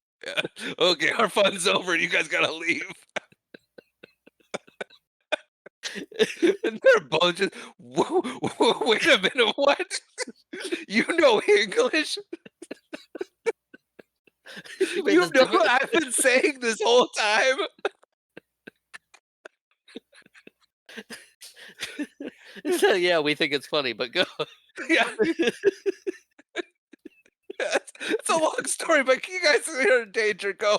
okay, our fun's over. You guys gotta leave. And they're both just, wait a minute, what? You know English? You made You this know difficult. I've been saying this whole time. So, yeah, we think it's funny, but go. Yeah, it's a long story, but you guys are in danger. Go.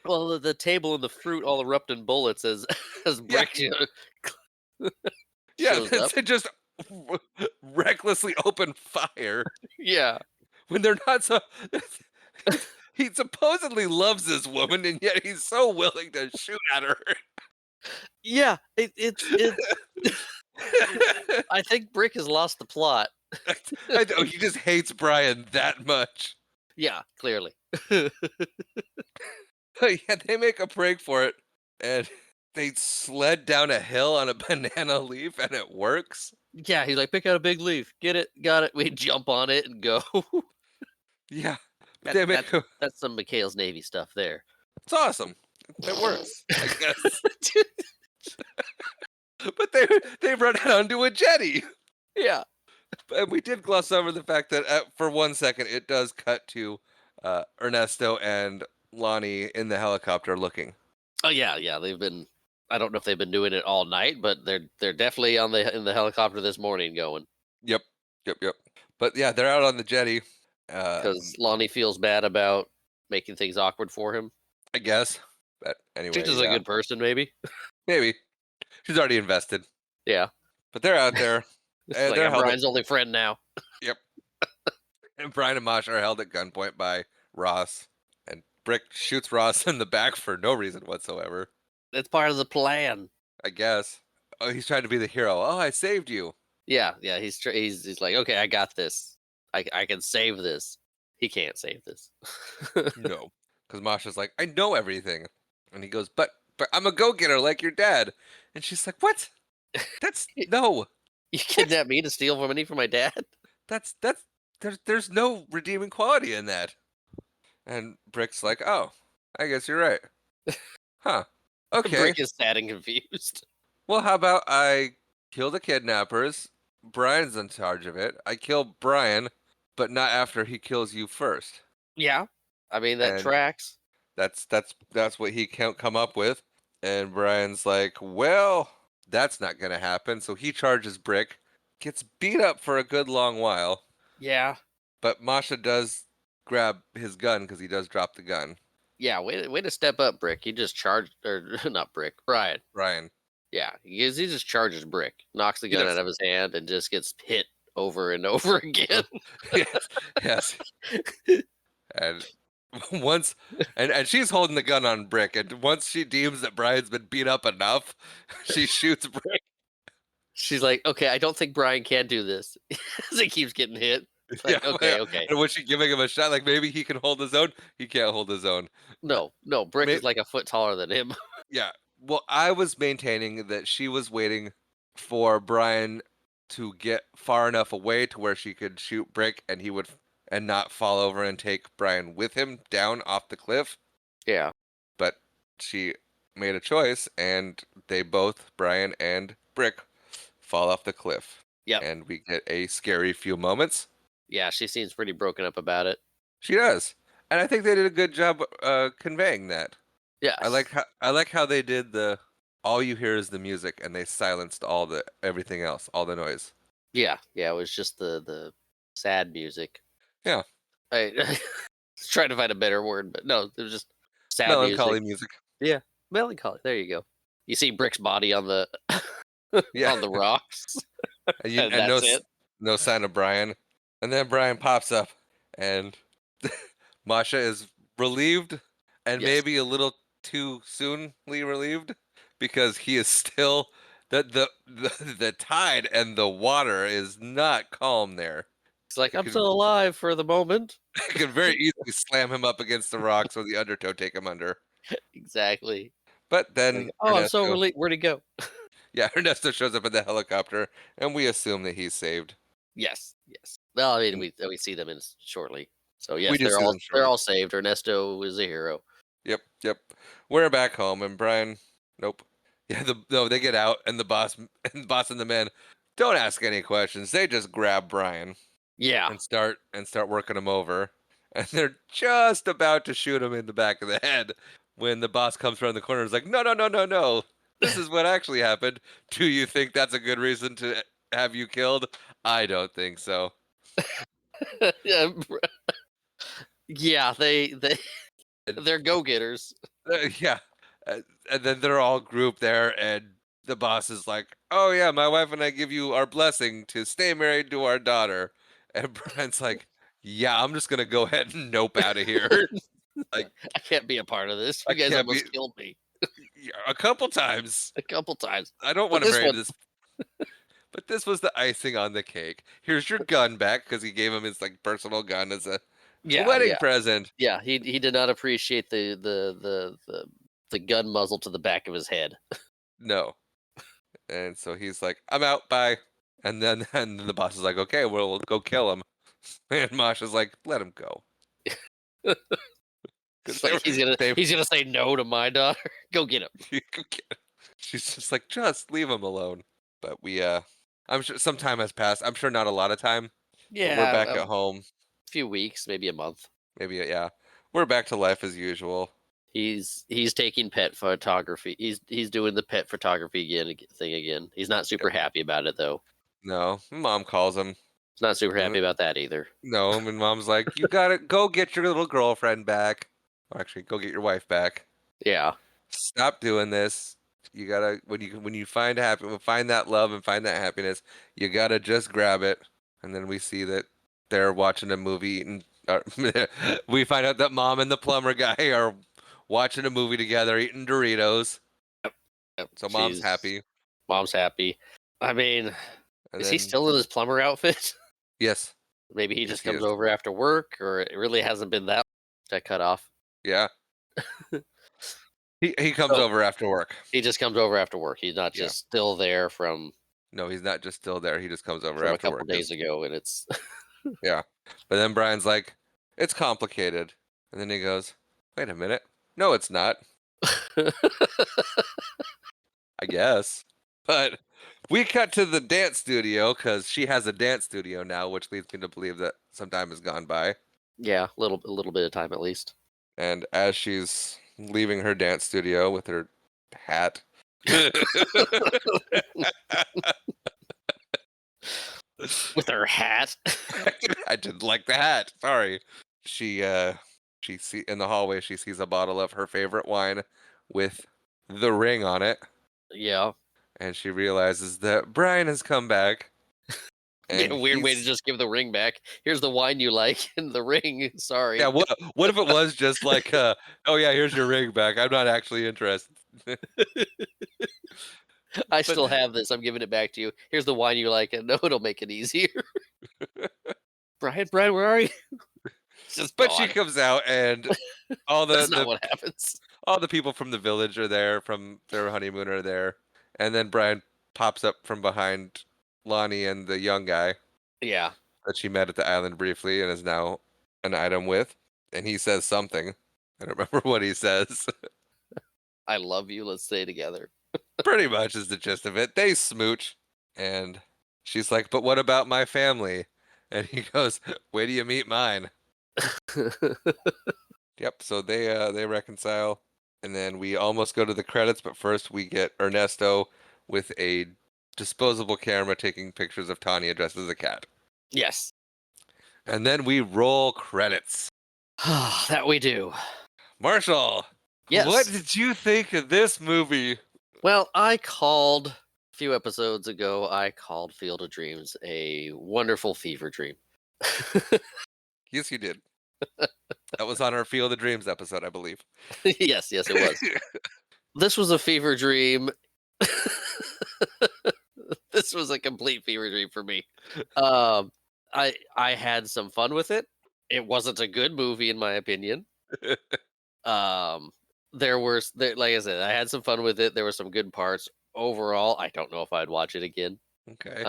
Well, the table and the fruit all erupt in bullets as as Yeah, Brick yeah. shows up. They just recklessly open fire Yeah. when they're not so. He supposedly loves this woman, and yet he's so willing to shoot at her. Yeah, it's I think Brick has lost the plot. I know he just hates Brian that much. Yeah, clearly. Yeah, they make a break for it, and they sled down a hill on a banana leaf, and it works. Yeah, he's like, "Pick out a big leaf. Get it, got it." We jump on it and go. Yeah, but That they make that's that's some McHale's Navy stuff there. it's awesome. It works, I guess. But they run out onto a jetty. Yeah. And we did gloss over the fact that for 1 second it does cut to Ernesto and Lonnie in the helicopter looking. Oh yeah, yeah. They've been. I don't know if they've been doing it all night, but they're definitely on the in the helicopter this morning going Yep, yep. But yeah, they're out on the jetty. because Lonnie feels bad about making things awkward for him. I guess. But She's anyway, just a yeah, good person, maybe. maybe she's already invested. Yeah. But they're out there, It's and like they're I'm held. Brian's only friend now. Yep. And Brian and Masha are held at gunpoint by Ross, and Brick shoots Ross in the back for no reason whatsoever. It's part of the plan. I guess. Oh, he's trying to be the hero. Oh, I saved you. Yeah, yeah. He's like, okay, I got this. I can save this. He can't save this. No, because Masha's like, I know everything, and he goes, but I'm a go-getter like your dad, and she's like, what? That's no. You What? kidnapped me to steal money from my dad? That's there's no redeeming quality in that. And Brick's like, oh, I guess you're right. Huh. Okay. Brick is sad and confused. Well, how about I kill the kidnappers? Brian's in charge of it. I kill Brian, but not after he kills you first. Yeah, I mean that And tracks. that's what he can't come up with. And Brian's like, well, that's not gonna happen. So he charges Brick, gets beat up for a good long while. Yeah, But Masha does grab his gun because he does drop the gun. yeah. Way to step up, Brick. He just charged, or not Brick, Brian. Brian. Yeah, he just charges Brick, knocks the He gun does. out of his hand, and just gets hit over and over again. Yes. Yes. And once and she's holding the gun on Brick, and once she deems that Brian's been beat up enough, she shoots Brick. She's like, okay, I don't think Brian can do this. As he keeps getting hit. It's like, Yeah, okay. And when she giving him a shot, like maybe he can hold his own, he can't hold his own. No, Brick May- is like a foot taller than him. yeah. Well, I was maintaining that she was waiting for Brian to get far enough away to where she could shoot Brick, and he would and not fall over and take Brian with him down off the cliff. Yeah. But she made a choice, and they both, Brian and Brick, fall off the cliff. Yep. And we get a scary few moments. Yeah, she seems pretty broken up about it. She does, and I think they did a good job conveying that. Yeah. I like how they did the all you hear is the music, and they silenced all the everything else, all the noise. Yeah, it was just the sad music. Yeah. I was trying to find a better word, but no, it was just sad Melancholy music. music. Yeah, melancholy. There you go. You see Brick's body on the Yeah. on the rocks. And That's it. no sign of Brian. And then Brian pops up, and Masha is relieved, and Yes. maybe a little too soonly relieved, because he is still the tide and the water is not calm there. It's like, It I'm could, still alive for the moment. it could very easily slam him up against the rocks or the undertow take him under. Exactly. But Like, then oh, I'm so Ernesto, relieved. Where'd he go? yeah, Ernesto shows up in the helicopter, and we assume that he's saved. Yes. Well, I mean, And we see them in shortly. So we yes, do see them they're shortly. all saved. Ernesto is a hero. Yep. We're back home, and Brian, nope. Yeah, no, they get out, and the boss and the men don't ask any questions. They just grab Brian Yeah. and start working him over, and they're just about to shoot him in the back of the head when the boss comes around the corner. And is like, no, no, no, no, no. This is what actually happened. Do you think that's a good reason to have you killed? I don't think so. Yeah. Yeah, they're go-getters. Yeah. Uh, and then they're all grouped there, and the boss is like, "Oh yeah, my wife and I give you our blessing to stay married to our daughter." And Brian's like, "Yeah, I'm just gonna go ahead and nope out of here." Like, I can't be a part of this. I You guys can't be almost killed me yeah, a couple times. a couple times. I don't But want to this marry one, this, but this was the icing on the cake. Here's your gun back because he gave him his like personal gun as a yeah, wedding yeah. present. Yeah, he did not appreciate the gun muzzle to the back of his head. No, and so he's like, "I'm out, bye." And then the boss is like, "Okay, well, we'll go kill him." And Masha's like, "Let him go," because It's like they he's gonna say no to my daughter. Go get him. she's just like, "Just leave him alone." But I'm sure some time has passed. I'm sure not a lot of time, but we're Yeah, back at home. few weeks, maybe a month. Maybe yeah, we're back to life as usual. He's taking pet photography. He's doing the pet photography thing again. He's not super happy about it though. No, mom calls him. He's not super And happy about that either. no, and mom's like, "You gotta go get your little girlfriend back. Or actually, go get your wife back. Yeah. Stop doing this. You gotta when you find that love and find that happiness, you gotta just grab it." And then we see that they're watching a movie eating. We find out that mom and the plumber guy are watching a movie together, eating Doritos. Yep. So mom's happy. Mom's happy. I mean, And is he then still in his plumber outfit? yes, Maybe he yes, just he comes is. over after work, or it really hasn't been that cut off. Yeah, he comes So over after work. he just comes over after work. He's not Yeah, just still there no, he's not just still there. He just comes over from a after couple work. 'Cause days ago, and it's yeah. But then Brian's like, "It's complicated." And then he goes, "Wait a minute. No, it's not, I guess." But we cut to the dance studio because she has a dance studio now, which leads me to believe that some time has gone by. yeah, a little bit of time at least. And as she's leaving her dance studio with her hat, With her hat. I didn't like the hat. Sorry. She see in the hallway she sees a bottle of her favorite wine with the ring on it, Yeah. and she realizes that Brian has come back Be and a weird way to he's just give the ring back. Here's the wine you like and the ring. yeah, Sorry. what if it was just like oh yeah, here's your ring back. I'm not actually interested. I But still have this. I'm giving it back to you. Here's the wine you like, and no, it'll make it easier. Brian, where are you? It's just but she gone. comes out and all That's not the what happens. all the people from the village are there from their honeymoon are there. And then Brian pops up from behind Lonnie and the young guy Yeah. that she met at the island briefly and is now an item with. And he says something. I don't remember what he says. I love you. Let's stay together. Pretty much is the gist of it. They smooch, and she's like, "But what about my family?" And he goes, "Wait till you meet mine." Yep. So they reconcile, and then we almost go to the credits, but first we get Ernesto with a disposable camera taking pictures of Tanya dressed as a cat, Yes. and then we roll credits. That we do. Marshall, what Yes. did you think of this movie? Well, I called a few episodes ago, I called Field of Dreams a wonderful fever dream. Yes, you did. That was on our Field of Dreams episode, I believe. Yes, it was. This was a fever dream. This was a complete fever dream for me. Um, I had some fun with it. It wasn't a good movie in my opinion. Um, like I said, I had some fun with it. There were some good parts. Overall, I don't know if I'd watch it again. Okay.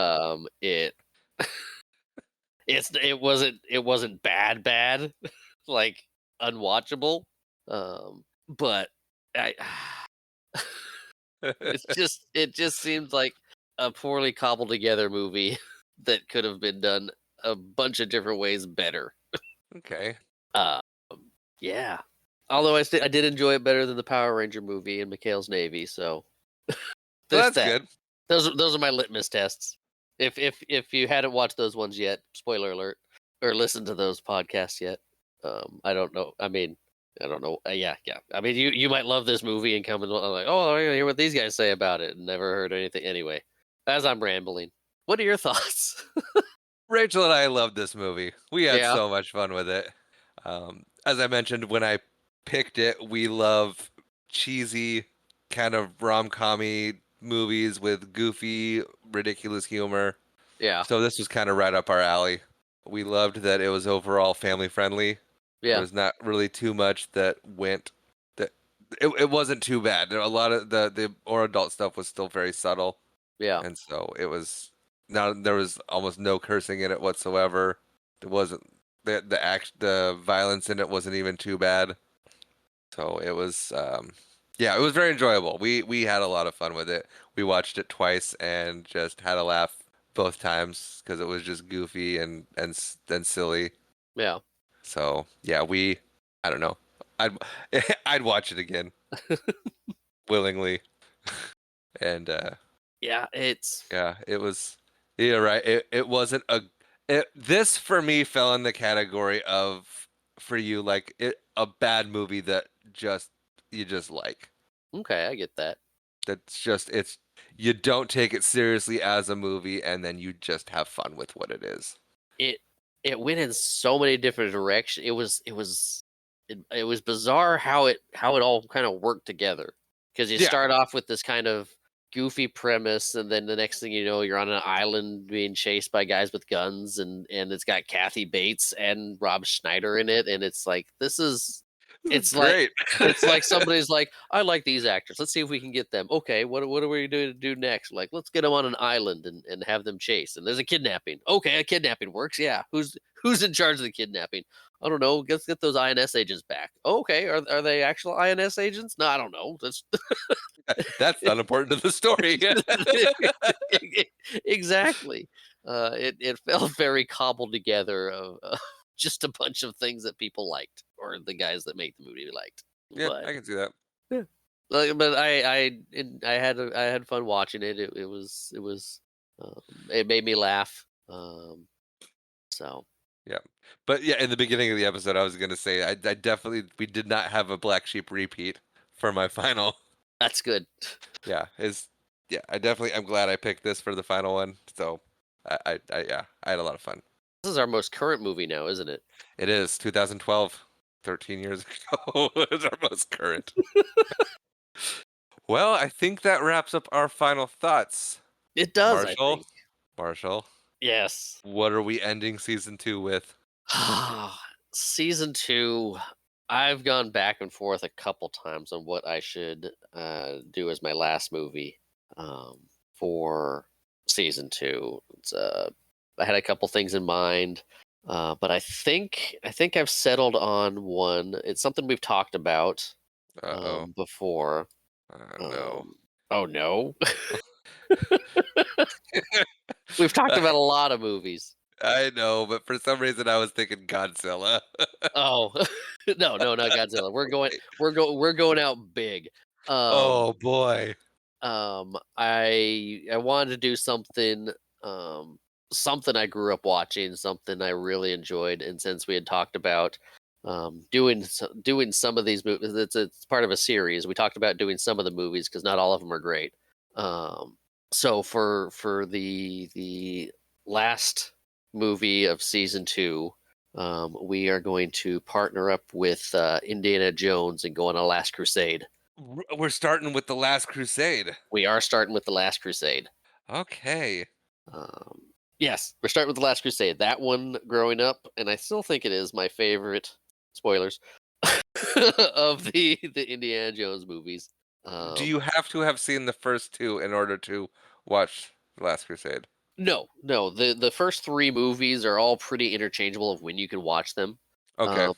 It it wasn't bad, like unwatchable. But I It just seems like a poorly cobbled together movie that could have been done a bunch of different ways better. Okay. Um, yeah. Although I did enjoy it better than the Power Ranger movie and McHale's Navy, so Well, there's that's that. good. Those are my litmus tests. If you hadn't watched those ones yet, spoiler alert, or listened to those podcasts yet, I don't know. I mean, I don't know. Yeah. I mean, you might love this movie and come and like, oh, I hear what these guys say about it, and never heard anything. Anyway, as I'm rambling, what are your thoughts? Rachel and I loved this movie. We had Yeah, so much fun with it. As I mentioned when I picked it, we love cheesy, kind of rom-commy movies with goofy, ridiculous humor. yeah, So this was kind of right up our alley. We loved that it was overall family friendly. There yeah, was not really too much that went that it wasn't too bad. A lot of the or adult stuff was still very subtle, yeah. and so it was not there was almost no cursing in it whatsoever. There wasn't the violence in it wasn't even too bad. So it was yeah, it was very enjoyable. We had a lot of fun with it. We watched it twice and just had a laugh both times because it was just goofy and silly. Yeah. So yeah, I don't know. I'd I'd watch it again willingly. And Yeah, it's yeah, it was yeah, right. It wasn't this for me fell in the category of for you like a bad movie that just you just like. okay, I get that. That's just it's you don't take it seriously as a movie and then you just have fun with what it is. It it went in so many different directions. It was bizarre how it all kind of worked together. Because you Yeah. start off with this kind of goofy premise, and then the next thing you know, you're on an island being chased by guys with guns, and it's got Kathy Bates and Rob Schneider in it, and it's like This is it's like great. it's like somebody's like, I like these actors. Let's see if we can get them. Okay, what are we doing to do next? Like, let's get them on an island and have them chase. And there's a kidnapping. Okay, a kidnapping works. Yeah, who's in charge of the kidnapping? I don't know. Let's get those INS agents back. Okay, are they actual INS agents? No, I don't know. That's That's not important to the story. exactly. It felt very cobbled together of just a bunch of things that people liked, or the guys that made the movie liked. Yeah, But I can see that. yeah, but I had fun watching it. It was it made me laugh. So Yeah. But yeah, in the beginning of the episode, I was gonna say I definitely we did not have a black sheep repeat for my final. that's good. Yeah, is yeah, I'm glad I picked this for the final one. So yeah, I had a lot of fun. This is our most current movie now, isn't it? It is 2012, 13 years ago. It's our most current. Well, I think that wraps up our final thoughts. It does, I Marshall, think. Marshall, Yes. what are we ending season 2 with? Season 2, I've gone back and forth a couple times on what I should do as my last movie for season 2. I had a couple things in mind, but I think I've settled on one. It's something we've talked about Uh-oh. before. No. Oh no, we've talked about a lot of movies. I know, but for some reason I was thinking Godzilla. Oh, no, not Godzilla. We're going out big. Um, Oh boy. I wanted to do something, um, something I grew up watching, something I really enjoyed, and since we had talked about doing some of these movies, it's part of a series. We talked about doing some of the movies because not all of them are great. Um, so for the last movie of season 2. We are going to partner up with Indiana Jones and go on a Last Crusade. We're starting with The Last Crusade. We are starting with the Last Crusade. Okay. Yes, we're starting with the Last Crusade. That one growing up, and I still think it is my favorite. Spoilers of the Indiana Jones movies. Do Um, you have to have seen the first two in order to watch The Last Crusade? no, the first 3 movies are all pretty interchangeable of when you can watch them. Okay.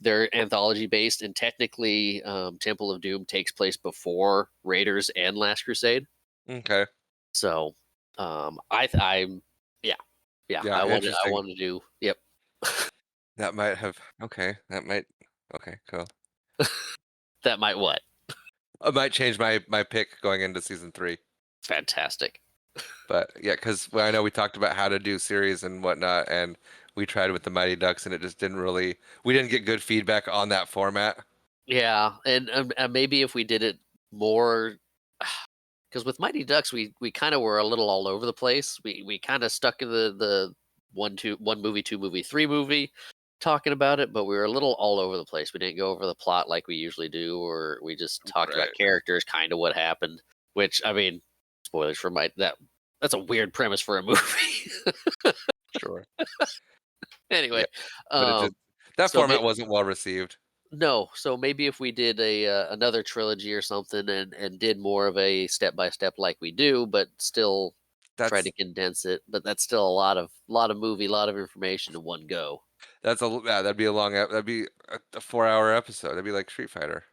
They're anthology based, and technically, Temple of Doom takes place before Raiders and Last Crusade. Okay. So, I'm yeah, yeah. Yeah, I interesting. want to do. Yep, That might have okay, that might okay, cool. that might what? I might change my pick going into season 3. Fantastic. But yeah, because well, I know we talked about how to do series and whatnot, and we tried with the Mighty Ducks, and it just didn't really. We didn't get good feedback on that format. Yeah, and maybe if we did it more, because with Mighty Ducks, we kind of were a little all over the place. We kind of stuck in the one movie, two movie, three movie talking about it, but we were a little all over the place. We didn't go over the plot like we usually do, or we just talked about Right. characters, kind of what happened. Which I mean, spoilers for my that's a weird premise for a movie. Sure. Anyway, Yeah, but it um, just that so format wasn't well received. no, so maybe if we did another trilogy or something, and did more of a step by step like we do, but still try to That's condense it. But that's still a lot of movie, a lot of information in one go. yeah, that'd be a long that'd be a 4-hour episode. That'd be like Street Fighter.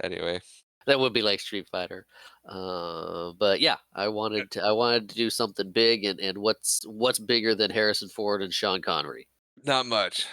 Anyway, That would be like Street Fighter. But yeah, I wanted to do something big, and what's bigger than Harrison Ford and Sean Connery? not much.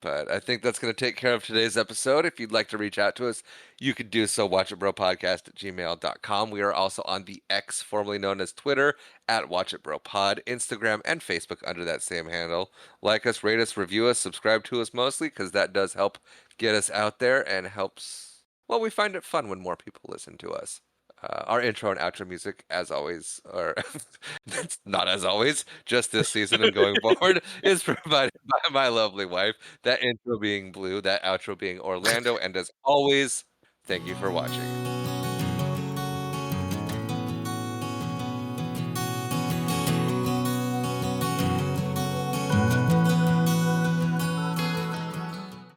But I think that's going to take care of today's episode. If you'd like to reach out to us, you could do so. Watchitbropodcast at gmail.com. We are also on the X, formerly known as Twitter, at WatchItBroPod, Instagram, and Facebook under that same handle. Like us, rate us, review us, subscribe to us mostly, because that does help get us out there and helps. Well, we find it fun when more people listen to us. Our intro and outro music, as always, or that's not as always, just this season and going forward, is provided by my lovely wife. That intro being Blue, that outro being Orlando, and as always, thank you for watching.